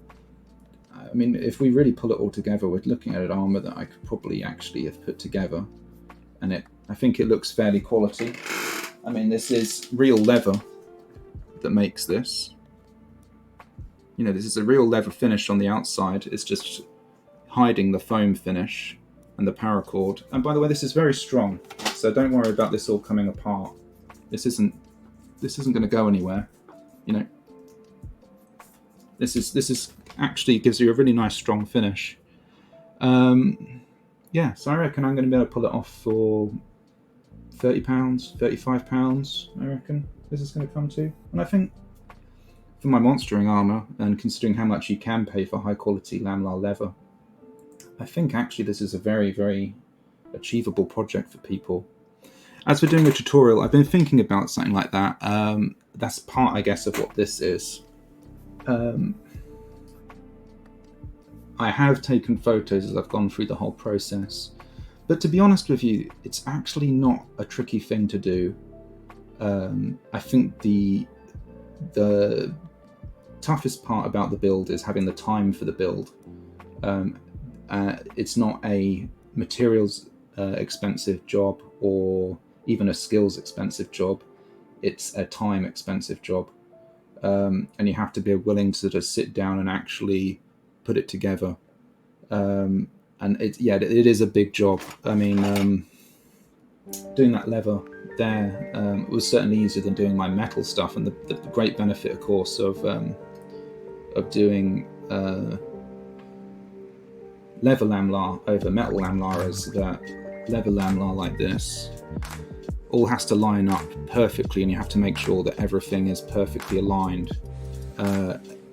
I mean, if we really pull it all together, we're looking at an armour that I could probably actually have put together, and I think it looks fairly quality. I mean, this is real leather that makes this. This is a real leather finish on the outside. It's just hiding the foam finish and the paracord. And by the way, this is very strong, so don't worry about this all coming apart. This isn't going to go anywhere. This is actually gives you a really nice strong finish. Yeah, so I reckon I'm going to be able to pull it off for £30, £35, I reckon this is going to come to. And I think for my monstering armour, and considering how much you can pay for high quality lamlar leather, I think actually this is a very, very achievable project for people. As we're doing a tutorial, I've been thinking about something like that. That's part, I guess, of what this is. I have taken photos as I've gone through the whole process, but to be honest with you, it's actually not a tricky thing to do. I think the toughest part about the build is having the time for the build. It's not a materials expensive job or even a skills expensive job. It's a time expensive job, and you have to be willing to just sit down and actually put it together. And it is a big job. I mean, doing that leather there was certainly easier than doing my metal stuff, and the great benefit, of course, of doing leather lamlar over metal lamlar is that leather lamlar like this all has to line up perfectly, and you have to make sure that everything is perfectly aligned.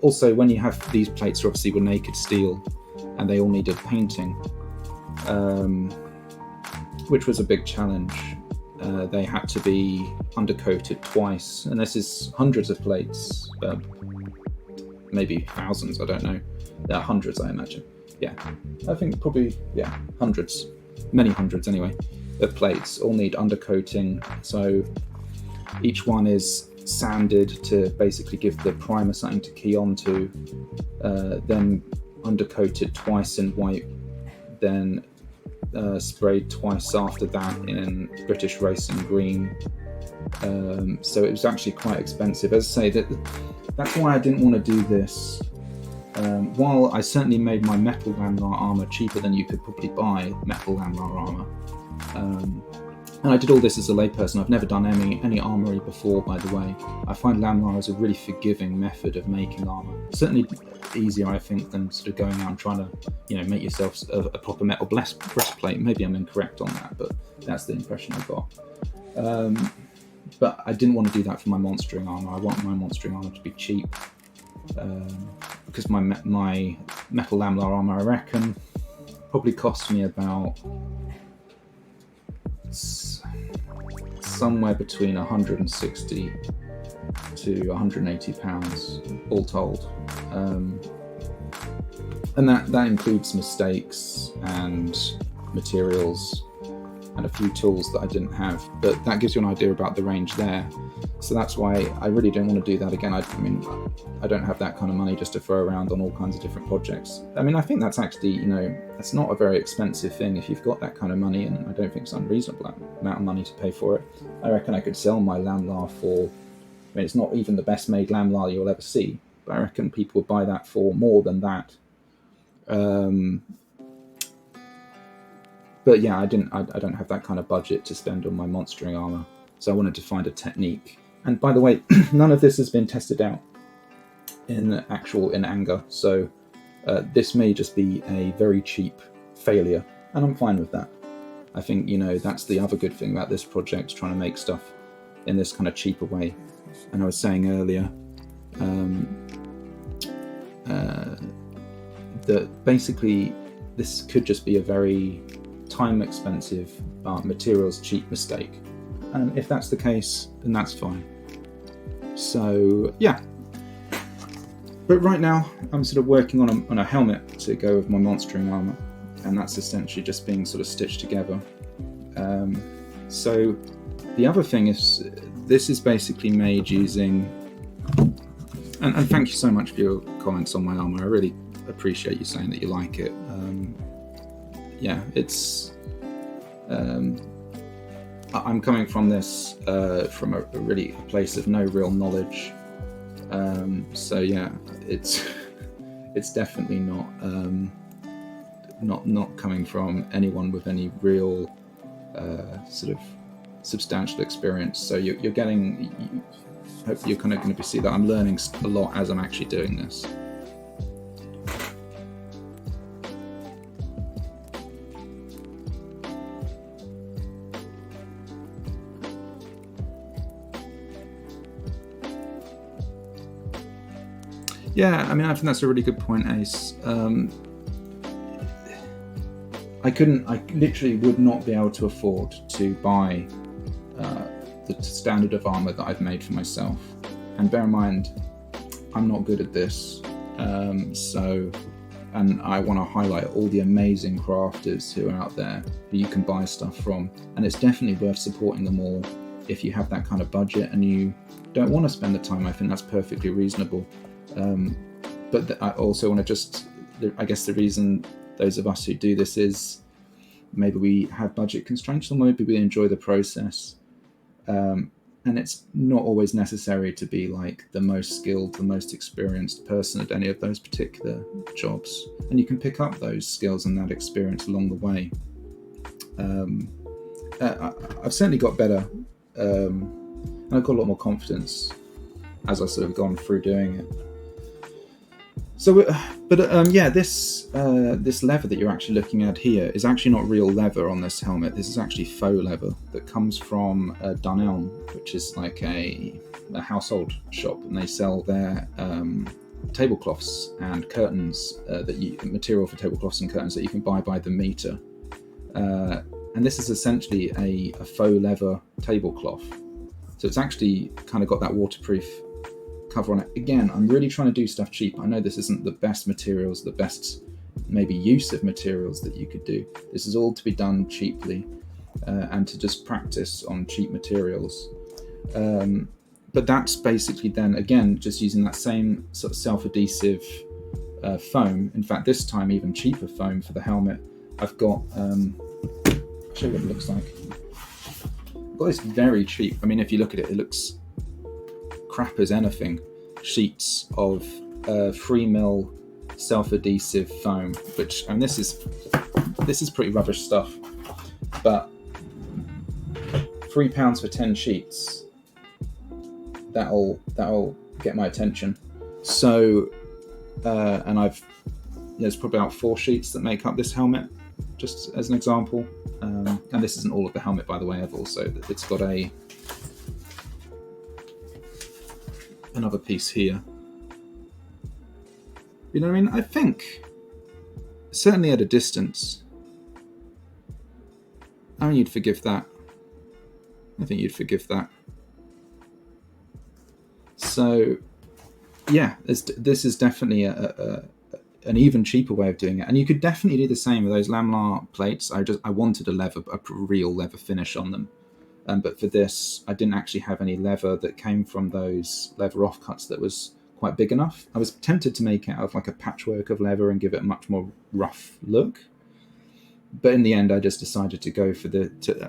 Also, when you have these plates, obviously were naked steel, and they all needed painting, which was a big challenge. They had to be undercoated twice, and this is hundreds of plates, maybe thousands, I don't know. There are hundreds, I imagine. Yeah, I think probably, hundreds, many hundreds anyway, of plates all need undercoating. So each one is sanded to basically give the primer something to key onto, then undercoated twice in white, then sprayed twice after that in British Racing Green. So it was actually quite expensive. As I say, that's why I didn't want to do this. While I certainly made my metal lamlar armour cheaper than you could probably buy metal lamlar armour, and I did all this as a layperson. I've never done any armoury before, by the way. I find lamlar is a really forgiving method of making armour. Certainly easier, I think, than sort of going out and trying to, make yourself a proper metal breastplate. Maybe I'm incorrect on that, but that's the impression I got. but I didn't want to do that for my monstering armor. I want my monstering armor to be cheap, because my metal lamlar armor, I reckon, probably cost me about somewhere between 160 to 180 pounds all told, and that includes mistakes and materials and a few tools that I didn't have, but that gives you an idea about the range there. So that's why I really don't want to do that again. I mean, I don't have that kind of money just to throw around on all kinds of different projects. I mean, I think that's actually, it's not a very expensive thing if you've got that kind of money, and I don't think it's an unreasonable amount of money to pay for it. I reckon I could sell my Lamlar for, I mean, it's not even the best made Lamlar you'll ever see, but I reckon people would buy that for more than that. But yeah, I don't have that kind of budget to spend on my monstering armor, so I wanted to find a technique. And by the way, none of this has been tested out in anger, so this may just be a very cheap failure, and I'm fine with that. I think, that's the other good thing about this project, trying to make stuff in this kind of cheaper way. And I was saying earlier that basically this could just be a very time expensive but materials cheap mistake, and if that's the case, then that's fine. So yeah, but right now I'm sort of working on a helmet to go with my monstering armor, and that's essentially just being sort of stitched together. So the other thing is, this is basically made using, and thank you so much for your comments on my armor. I really appreciate you saying that you like it. Yeah, it's I'm coming from this from a place of no real knowledge, so yeah, it's definitely not coming from anyone with any real sort of substantial experience. So you're getting, hopefully you're kind of going to see that I'm learning a lot as I'm actually doing this. Yeah, I mean, I think that's a really good point, Ace. I literally would not be able to afford to buy the standard of armor that I've made for myself. And bear in mind, I'm not good at this. And I want to highlight all the amazing crafters who are out there who you can buy stuff from. And it's definitely worth supporting them all if you have that kind of budget and you don't want to spend the time. I think that's perfectly reasonable. But I also want to I guess the reason those of us who do this is maybe we have budget constraints, or maybe we enjoy the process. And it's not always necessary to be like the most skilled, the most experienced person at any of those particular jobs. And you can pick up those skills and that experience along the way. I've certainly got better, and I've got a lot more confidence as I've sort of gone through doing it. So, yeah, this leather that you're actually looking at here is actually not real leather on this helmet. This is actually faux leather that comes from Dunelm, which is like a household shop, and they sell their tablecloths and curtains, material for tablecloths and curtains that you can buy by the meter. And this is essentially a faux leather tablecloth. So it's actually kind of got that waterproof cover on it. Again, I'm really trying to do stuff cheap. I know this isn't the best materials, the best maybe use of materials that you could do. This is all to be done cheaply and to just practice on cheap materials. But that's basically then, again, just using that same sort of self-adhesive foam. In fact, this time even cheaper foam for the helmet. I've got, I'll show you what it looks like. I've got this very cheap, I mean, if you look at it, it looks crap as anything, sheets of 3mm self-adhesive foam, which, and this is pretty rubbish stuff, but £3 for 10 sheets, that'll get my attention. So and there's probably about 4 sheets that make up this helmet, just as an example, and this isn't all of the helmet, by the way. It's got a another piece here. You know what I mean? I think, certainly at a distance, I mean, you'd forgive that. I think you'd forgive that. So, yeah, this is definitely an even cheaper way of doing it, and you could definitely do the same with those Lamlar plates. I wanted a real leather finish on them, but for this, I didn't actually have any leather that came from those leather offcuts that was quite big enough. I was tempted to make it out of like a patchwork of leather and give it a much more rough look, but in the end, I just decided to go for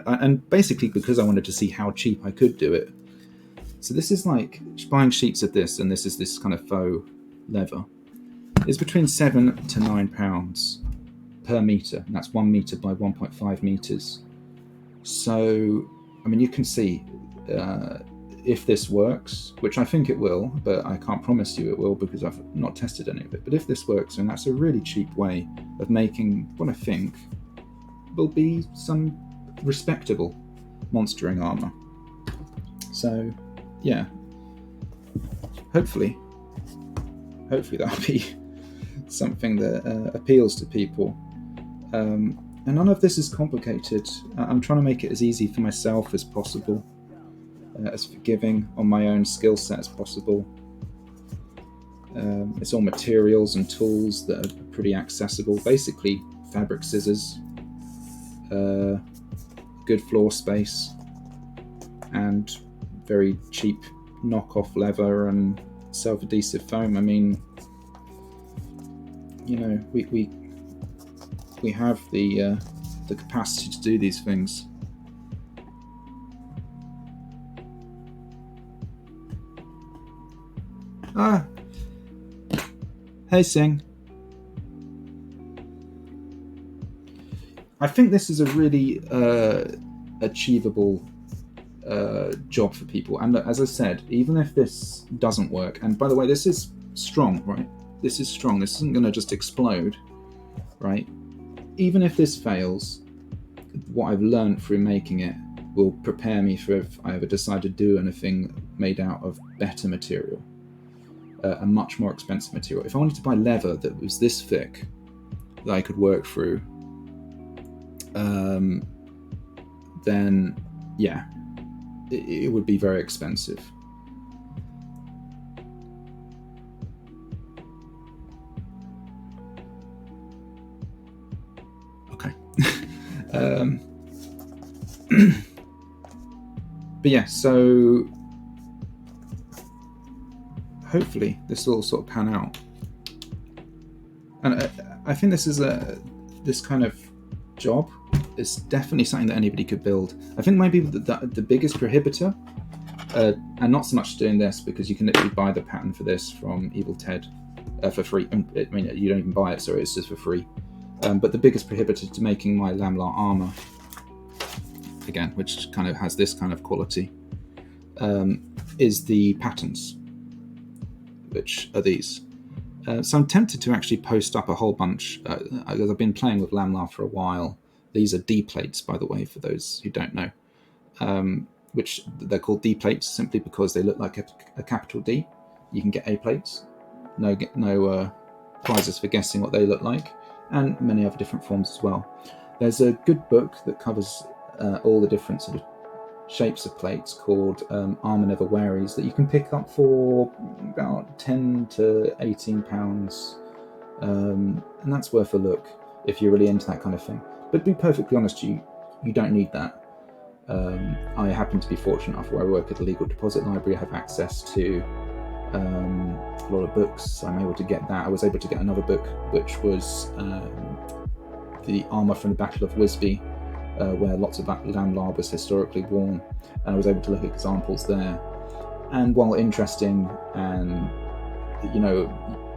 and basically because I wanted to see how cheap I could do it. So this is like buying sheets of this, and this is this kind of faux leather. It's between £7 to £9 per metre, and that's 1 metre by 1.5 metres. So, I mean, you can see if this works, which I think it will, but I can't promise you it will because I've not tested any of it. But if this works, then that's a really cheap way of making what I think will be some respectable monstering armour. So, yeah, hopefully that'll be something that appeals to people. And none of this is complicated. I'm trying to make it as easy for myself as possible, as forgiving on my own skill set as possible. It's all materials and tools that are pretty accessible. Basically, fabric scissors, good floor space, and very cheap knockoff leather and self-adhesive foam. I mean, you know, we have the capacity to do these things. Hey Sing. I think this is a really achievable job for people, and as I said, even if this doesn't work, and by the way, this is strong, right? This is strong. This isn't going to just explode, right? Even if this fails, what I've learned through making it will prepare me for if I ever decide to do anything made out of better material, a much more expensive material. If I wanted to buy leather that was this thick that I could work through, then yeah, it would be very expensive. Okay. But yeah, so hopefully this will sort of pan out, and I think this is this kind of job is definitely something that anybody could build. I think maybe the biggest prohibitor, and not so much doing this because you can literally buy the pattern for this from Evil Ted for free. I mean, you don't even buy it, sorry, it's just for free. But the biggest prohibitor to making my Lamlar armour, again, which kind of has this kind of quality, is the patterns, which are these. So I'm tempted to actually post up a whole bunch, because I've been playing with Lamlar for a while. These are D plates, by the way, for those who don't know, which they're called D plates simply because they look like a capital D. You can get A plates, no prizes for guessing what they look like, and many other different forms as well. There's a good book that covers all the different sort of shapes of plates called Armour Never Wearies that you can pick up for about £10 to £18, and that's worth a look if you're really into that kind of thing. But to be perfectly honest, you don't need that. I happen to be fortunate enough where I work at a legal deposit library. I have access to a lot of books, so I'm able to get that. I was able to get another book which was the armour from the Battle of Wisby, where lots of Lamlar was historically worn, and I was able to look at examples there. And while interesting, and you know,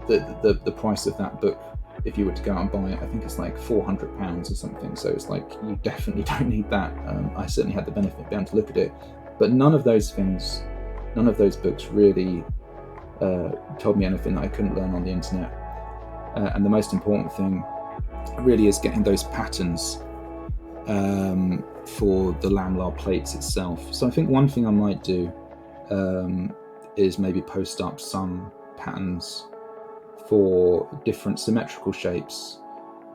the price of that book, if you were to go out and buy it, I think it's like £400 or something. So it's like, you definitely don't need that. I certainly had the benefit of being able to look at it, but none of those books really told me anything that I couldn't learn on the internet. And the most important thing really is getting those patterns for the Lamlar plates itself. So I think one thing I might do is maybe post up some patterns for different symmetrical shapes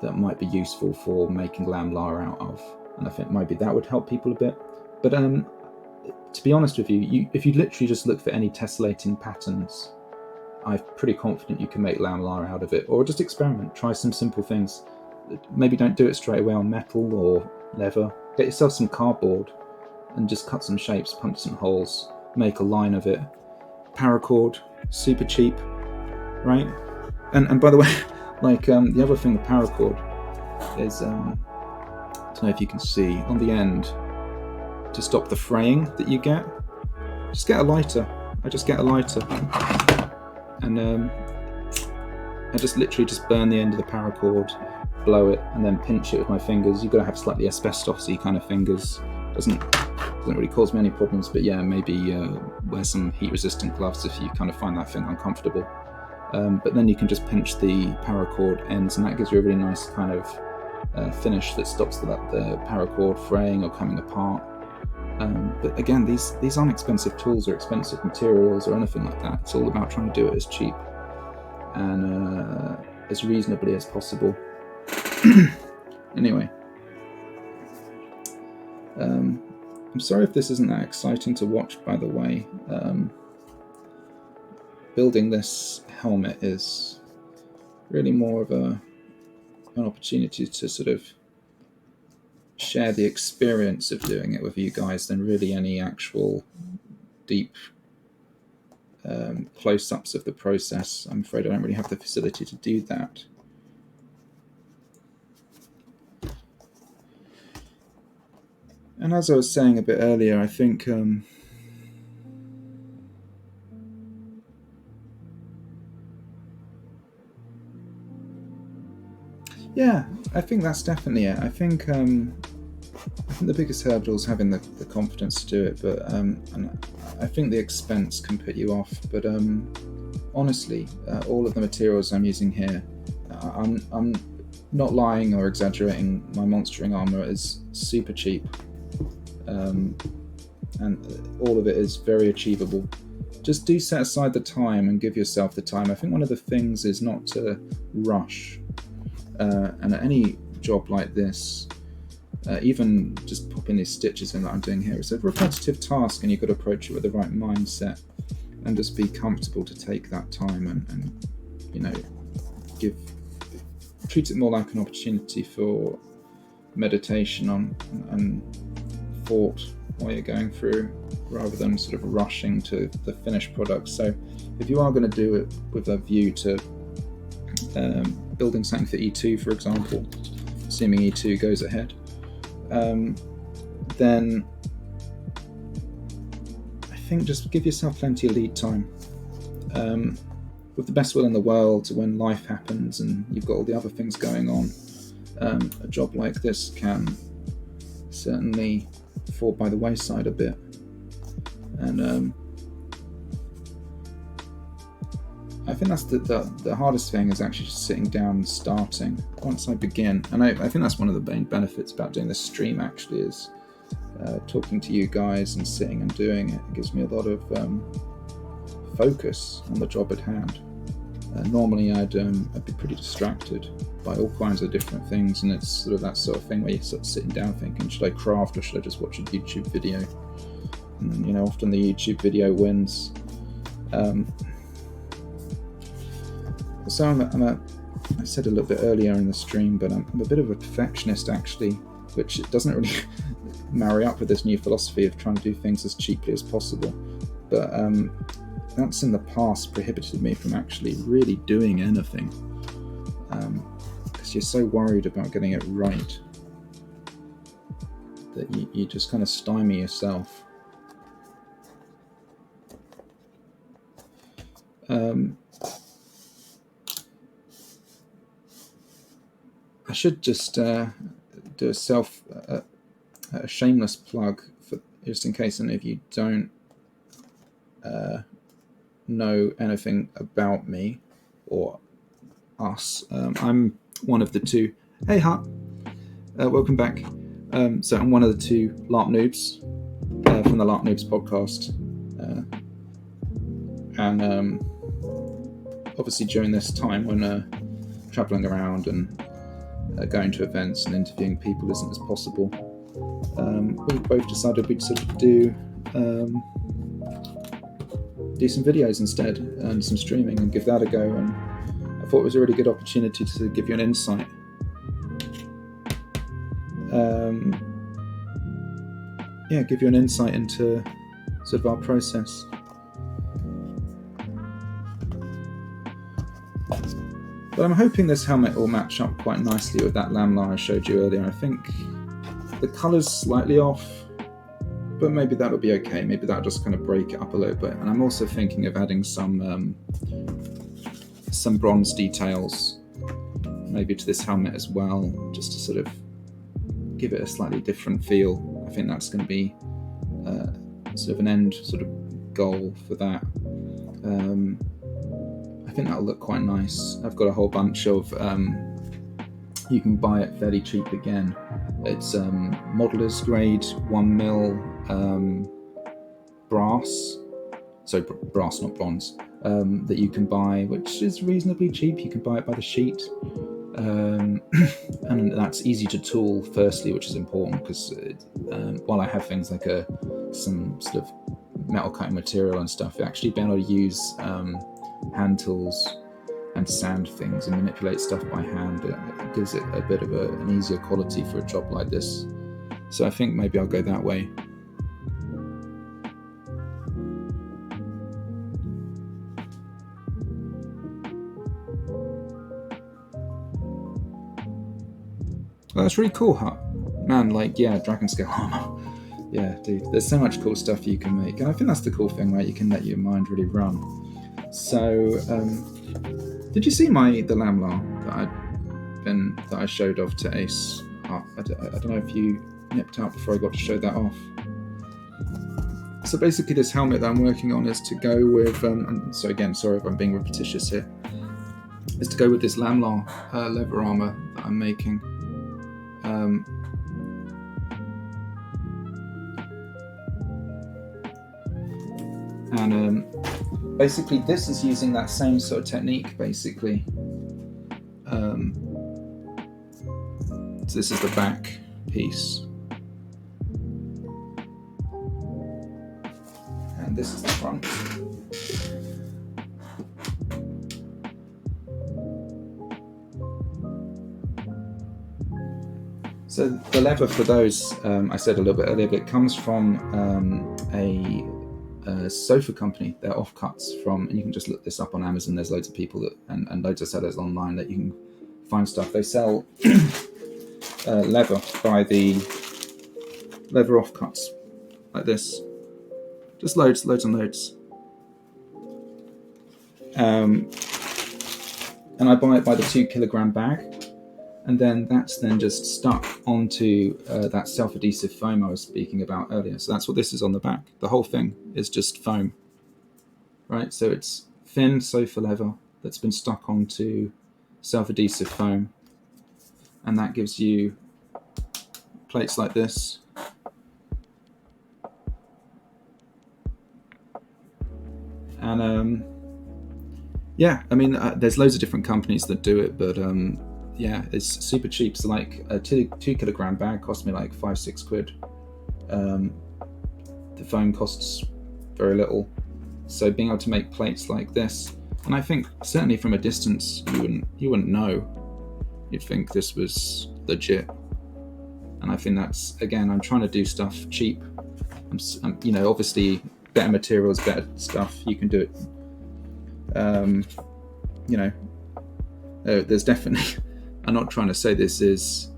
that might be useful for making Lamlar out of, and I think maybe that would help people a bit. But to be honest with you, if you literally just look for any tessellating patterns, I'm pretty confident you can make Lamlar out of it, or just experiment, try some simple things. Maybe don't do it straight away on metal or leather. Get yourself some cardboard and just cut some shapes, punch some holes, make a line of it. Paracord, super cheap, right? And by the way, like the other thing with paracord is, I don't know if you can see on the end, to stop the fraying that you get, just get a lighter. I just get a lighter and I just literally just burn the end of the paracord, blow it, and then pinch it with my fingers. You've got to have slightly asbestos-y kind of fingers. Doesn't really cause me any problems, but yeah, maybe wear some heat-resistant gloves if you kind of find that thing uncomfortable. But then you can just pinch the paracord ends, and that gives you a really nice kind of finish that stops the paracord fraying or coming apart. But again, these aren't expensive tools or expensive materials or anything like that. It's all about trying to do it as cheap and as reasonably as possible. Anyway, I'm sorry if this isn't that exciting to watch, by the way. Building this helmet is really more of an opportunity to sort of share the experience of doing it with you guys than really any actual deep close-ups of the process. I'm afraid I don't really have the facility to do that. And as I was saying a bit earlier, I think I think that's definitely it. I think the biggest hurdle is having the confidence to do it, but and I think the expense can put you off. But honestly, all of the materials I'm using here, I'm not lying or exaggerating. My monstering armor is super cheap, and all of it is very achievable. Just do set aside the time and give yourself the time. I think one of the things is not to rush. And at any job like this, even just popping these stitches in that I'm doing here, it's a repetitive task, and you've got to approach it with the right mindset and just be comfortable to take that time and you know, treat it more like an opportunity for meditation and thought while you're going through, rather than sort of rushing to the finished product. So if you are going to do it with a view to building something for E2, for example, assuming E2 goes ahead, then I think just give yourself plenty of lead time. With the best will in the world, when life happens and you've got all the other things going on, a job like this can certainly fall by the wayside a bit. And I think that's the hardest thing, is actually just sitting down and starting. Once I begin, and I think that's one of the main benefits about doing this stream, actually, is talking to you guys and sitting and doing it. It gives me a lot of focus on the job at hand. Normally I'd be pretty distracted by all kinds of different things, and it's sort of that sort of thing where you're sort of sitting down thinking, should I craft or should I just watch a YouTube video? And, you know, often the YouTube video wins. So I said a little bit earlier in the stream, but I'm a bit of a perfectionist, actually, which doesn't really marry up with this new philosophy of trying to do things as cheaply as possible. But that's in the past prohibited me from actually really doing anything, because you're so worried about getting it right that you just kind of stymie yourself. I should just do a shameless plug, for just in case any of you don't know anything about me or us. I'm one of the two. Hey, Hut. Welcome back. So I'm one of the two Larp Noobs from the Larp Noobs podcast. And obviously during this time when travelling around and going to events and interviewing people isn't as possible, we both decided we'd sort of do some videos instead and some streaming and give that a go. And I thought it was a really good opportunity to give you an insight. Give you an insight into sort of our process. But I'm hoping this helmet will match up quite nicely with that lamlar I showed you earlier. I think the colour's slightly off, but maybe that'll be okay. Maybe that'll just kind of break it up a little bit. And I'm also thinking of adding some bronze details maybe to this helmet as well, just to sort of give it a slightly different feel. I think that's going to be sort of an end sort of goal for that. I think that'll look quite nice. I've got a whole bunch of, you can buy it fairly cheap again. It's modeller's grade 1mm brass, so brass not bronze, that you can buy, which is reasonably cheap. You can buy it by the sheet. And that's easy to tool firstly, which is important because while I have things like some sort of metal cutting material and stuff, actually being able to use hand tools and sand things and manipulate stuff by hand, it gives it a bit of an easier quality for a job like this. So I think maybe I'll go that way. Well, that's really cool, huh? Man, like, yeah, dragon scale armor. Yeah, dude, there's so much cool stuff you can make. And I think that's the cool thing, right? You can let your mind really run. So, did you see the lamlar that I showed off to Ace? I don't know if you nipped out before I got to show that off. So basically this helmet that I'm working on is to go with, so again, sorry if I'm being repetitious here, is to go with this lamlar leather armor that I'm making. And basically this is using that same sort of technique basically. So this is the back piece and this is the front. So the leather for those, I said a little bit earlier, but it comes from a sofa company. They're offcuts from, and you can just look this up on Amazon. There's loads of people that, and loads of sellers online that you can find stuff. They sell leather by the leather offcuts like this, just loads and loads. And I buy it by the 2 kilogram bag, and then that's then just stuck onto that self-adhesive foam I was speaking about earlier. So that's what this is on the back. The whole thing is just foam, right? So it's thin sofa leather that's been stuck onto self-adhesive foam, and that gives you plates like this. And yeah, I mean, there's loads of different companies that do it, but yeah, it's super cheap. So like a 2 kilogram bag cost me like 5-6 quid. The foam costs very little. So being able to make plates like this, and I think certainly from a distance you wouldn't know. You'd think this was legit. And I think that's, again, I'm trying to do stuff cheap. I'm you know, obviously better materials, better stuff, you can do it. You know, there's definitely, I'm not trying to say this is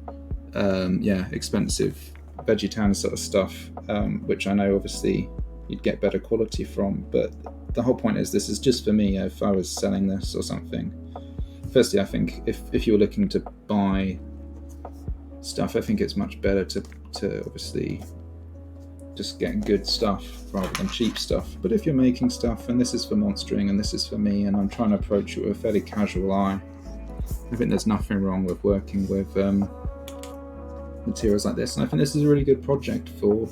expensive Vegetan sort of stuff, which I know obviously you'd get better quality from, but the whole point is this is just for me. If I was selling this or something, firstly I think if you're looking to buy stuff, I think it's much better to obviously just get good stuff rather than cheap stuff. But if you're making stuff, and this is for monstering and this is for me, and I'm trying to approach it with a fairly casual eye, I think there's nothing wrong with working with materials like this. And I think this is a really good project for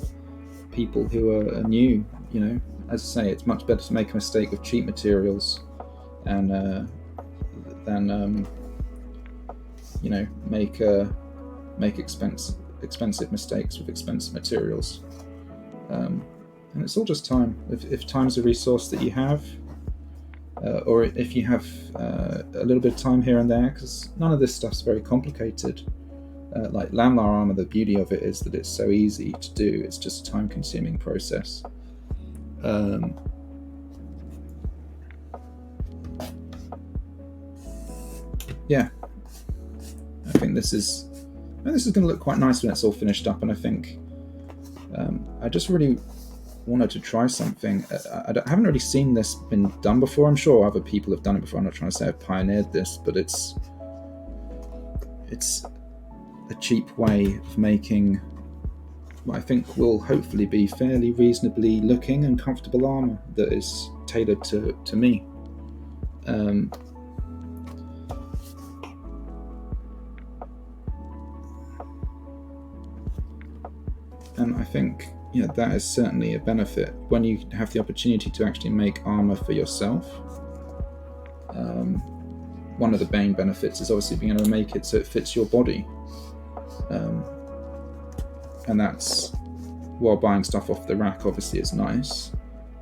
people who are new, you know, as I say, it's much better to make a mistake with cheap materials and than you know, make expensive mistakes with expensive materials. And it's all just time. If time's a resource that you have, or if you have a little bit of time here and there, because none of this stuff's very complicated. Like Lamlar armor, the beauty of it is that it's so easy to do. It's just a time-consuming process. Yeah, I think this is going to look quite nice when it's all finished up, and I think I just really wanted to try something. I haven't really seen this been done before. I'm sure other people have done it before. I'm not trying to say I've pioneered this, but it's a cheap way of making what I think will hopefully be fairly reasonably looking and comfortable armor that is tailored to me. And I think, you know, that is certainly a benefit when you have the opportunity to actually make armor for yourself. One of the main benefits is obviously being able to make it so it fits your body. And that's, while buying stuff off the rack obviously is nice,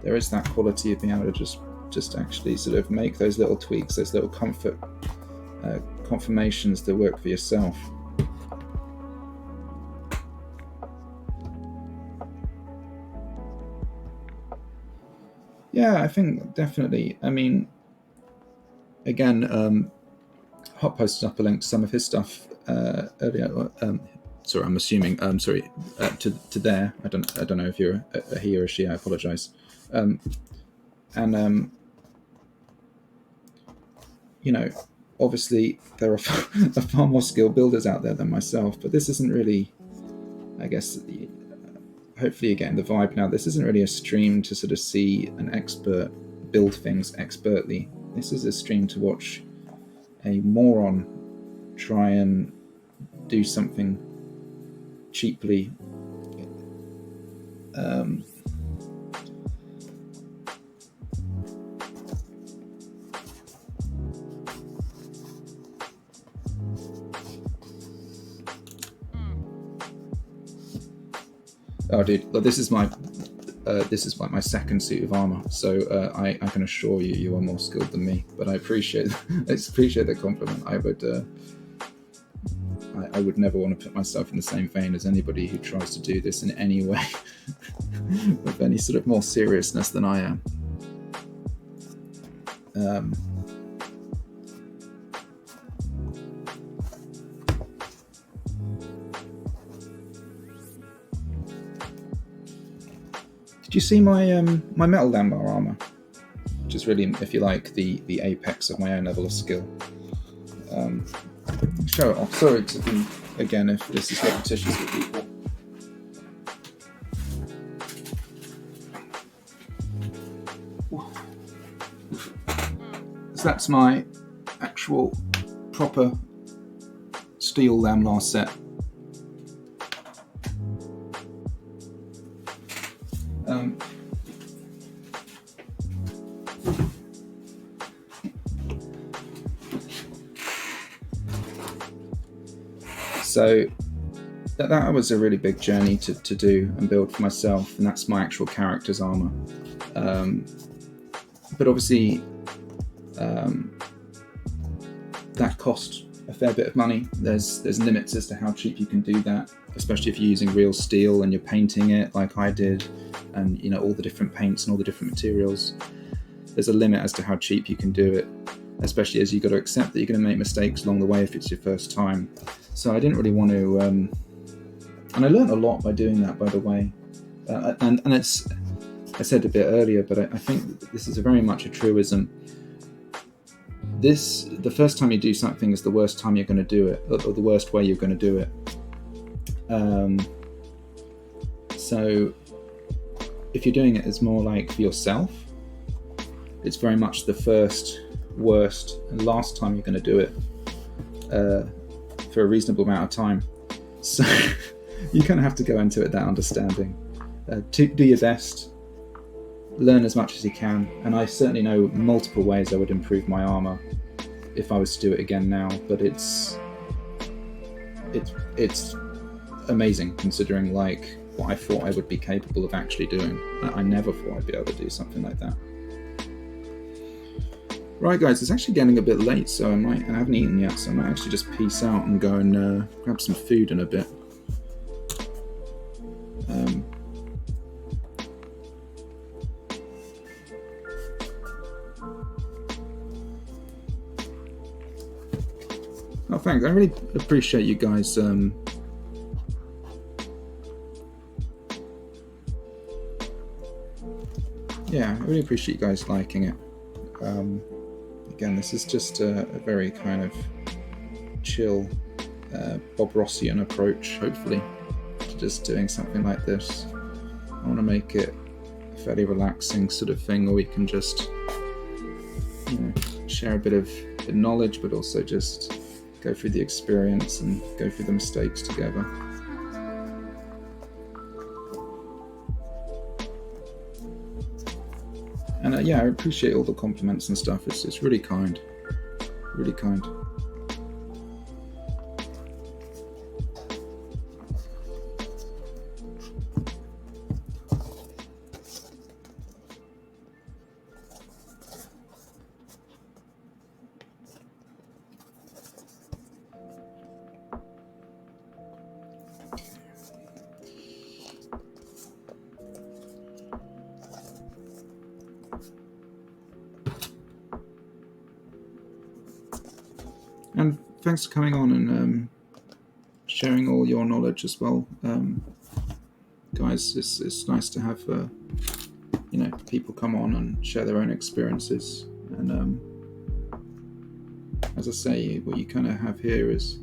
there is that quality of being able to just actually sort of make those little tweaks, those little confirmations that work for yourself. Yeah, I think definitely. I mean, again, Hot posted up a link to some of his stuff earlier. Sorry, I'm assuming. To there. I don't know if you're a he or a she. I apologise. You know, obviously there are far more skilled builders out there than myself, but this isn't really, I guess. Hopefully you're getting the vibe now. This isn't really a stream to sort of see an expert build things expertly. This is a stream to watch a moron try and do something cheaply. Oh, dude! Well, this is my my second suit of armor, so I can assure you, you are more skilled than me. But I appreciate the compliment. I would never want to put myself in the same vein as anybody who tries to do this in any way with any sort of more seriousness than I am. Did you see my my metal Lambar armor, which is really, if you like, the apex of my own level of skill? Show it off. Sorry to be, again, if this is repetitious for people. So that's my actual proper steel Lamlar set. So that was a really big journey to do and build for myself, and that's my actual character's armor. But obviously that cost a fair bit of money. There's limits as to how cheap you can do that, especially if you're using real steel and you're painting it like I did, and you know, all the different paints and all the different materials. There's a limit as to how cheap you can do it, especially as you've got to accept that you're going to make mistakes along the way if it's your first time. So I didn't really want to, and I learned a lot by doing that, by the way. And it's, I said a bit earlier, but I think this is very much a truism. The first time you do something is the worst time you're going to do it, or the worst way you're going to do it. So if you're doing it as more like for yourself, it's very much the first, worst, and last time you're going to do it for a reasonable amount of time. So you kind of have to go into it that understanding. Do your best, learn as much as you can. And I certainly know multiple ways I would improve my armor if I was to do it again now. But it's amazing considering like what I thought I would be capable of actually doing. I never thought I'd be able to do something like that. Right, guys, it's actually getting a bit late, so I haven't eaten yet, so I might actually just peace out and go and grab some food in a bit. Oh, thanks. I really appreciate you guys. Yeah, I really appreciate you guys liking it. Again, this is just a very kind of chill, Bob Rossian approach, hopefully, to just doing something like this. I want to make it a fairly relaxing sort of thing where we can just, you know, share a bit of knowledge, but also just go through the experience and go through the mistakes together. And yeah, I appreciate all the compliments and stuff. It's really kind. Really kind. And thanks for coming on and sharing all your knowledge as well, guys. It's nice to have you know, people come on and share their own experiences. And as I say, what you kind of have here is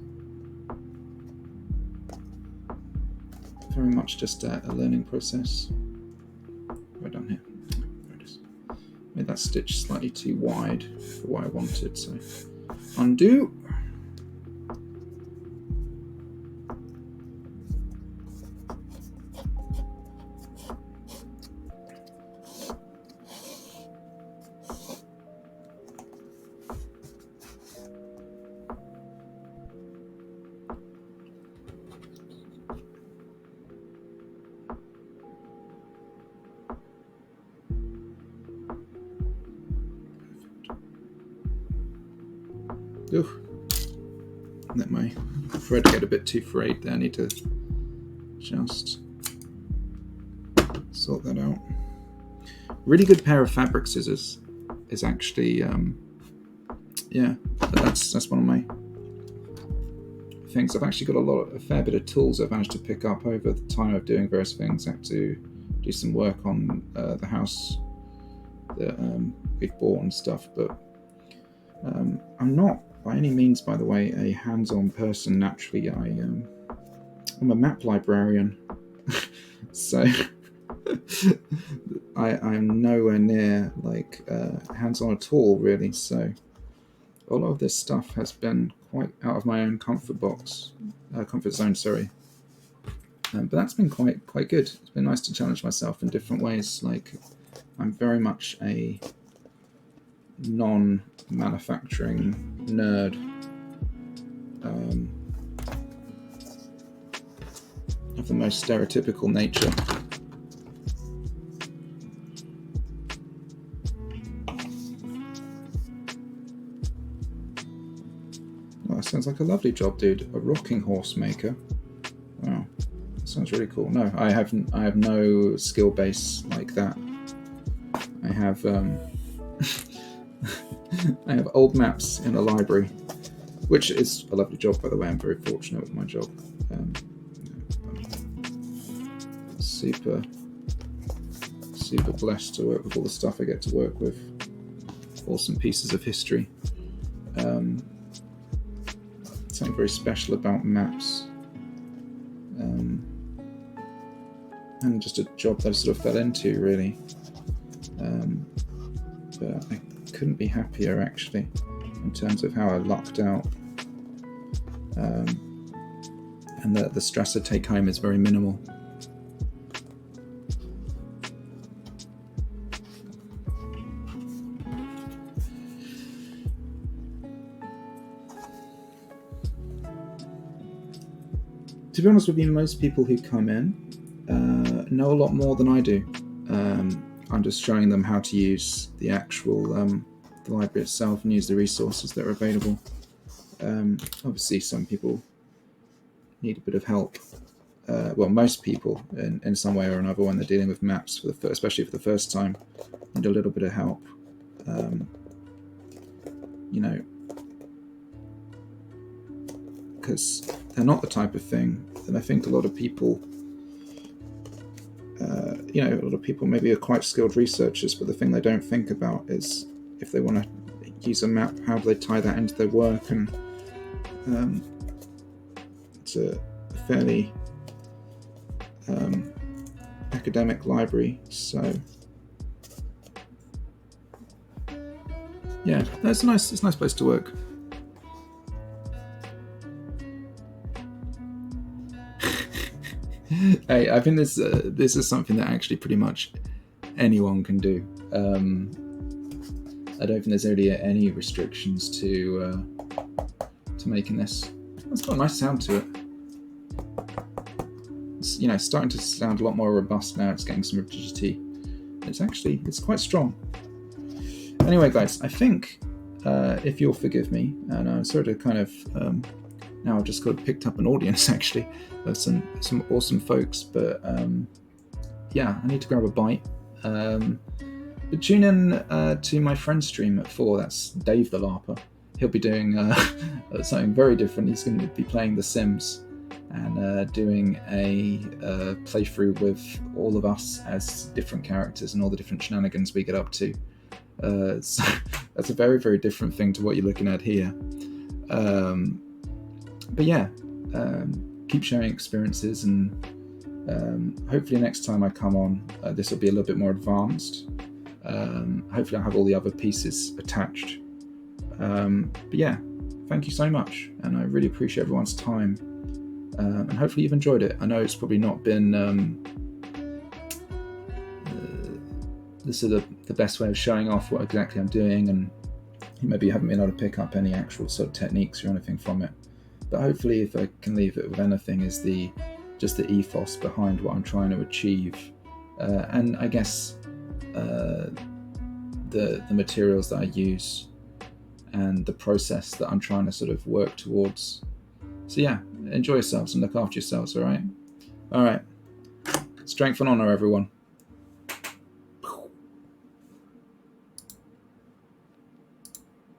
very much just a learning process. Right down here. There it is. Made that stitch slightly too wide for what I wanted, so undo. Ooh, let my thread get a bit too frayed there. I need to just sort that out. Really good pair of fabric scissors is actually, yeah, that's one of my things. I've actually got a fair bit of tools I've managed to pick up over the time of doing various things. I have to do some work on the house that we've bought and stuff, but I'm not by any means, by the way, a hands-on person naturally. I'm a map librarian, so I'm nowhere near like hands-on at all, really. So a lot of this stuff has been quite out of my own comfort zone. Sorry, but that's been quite good. It's been nice to challenge myself in different ways. Like I'm very much a non-manufacturing nerd. Of the most stereotypical nature. Oh, that sounds like a lovely job, dude. A rocking horse maker. Wow, that sounds really cool. No, I have no skill base like that. I have I have old maps in a library, which is a lovely job, by the way. I'm very fortunate with my job. Super blessed to work with all the stuff I get to work with. Awesome pieces of history. Something very special about maps. And just a job that I sort of fell into, really. But I couldn't be happier, actually, in terms of how I lucked out. And the stress I take home is very minimal. to be honest with you, most people who come in know a lot more than I do. I'm just showing them how to use the actual the library itself and use the resources that are available. Obviously, some people need a bit of help. Well, most people in some way or another when they're dealing with maps, especially for the first time, need a little bit of help. You know, because they're not the type of thing that I think a lot of people, a lot of people maybe are quite skilled researchers, but the thing they don't think about is if they want to use a map, how do they tie that into their work? And it's a fairly academic library, so yeah, it's a nice place to work. Hey, I think this is something that actually pretty much anyone can do. I don't think there's really any restrictions to making this. It's got a nice sound to it. It's, starting to sound a lot more robust now. It's getting some rigidity. It's quite strong. Anyway, guys, I think if you'll forgive me, and I'm sorry to kind of now I've just picked up an audience actually of some awesome folks, but yeah, I need to grab a bite. But tune in to my friend's stream at 4. That's Dave the Larper. He'll be doing something very different. He's going to be playing The Sims and doing a playthrough with all of us as different characters and all the different shenanigans we get up to. So that's a very, very different thing to what you're looking at here. But yeah, keep sharing experiences, and hopefully next time I come on, this will be a little bit more advanced. Hopefully I'll have all the other pieces attached. But yeah, thank you so much, and I really appreciate everyone's time. And hopefully you've enjoyed it. I know it's probably not been the best way of showing off what exactly I'm doing, and maybe you haven't been able to pick up any actual sort of techniques or anything from it. But hopefully, if I can leave it with anything, is just the ethos behind what I'm trying to achieve, and I guess the materials that I use and the process that I'm trying to sort of work towards. So yeah, enjoy yourselves and look after yourselves. All right. Strength and honor, everyone.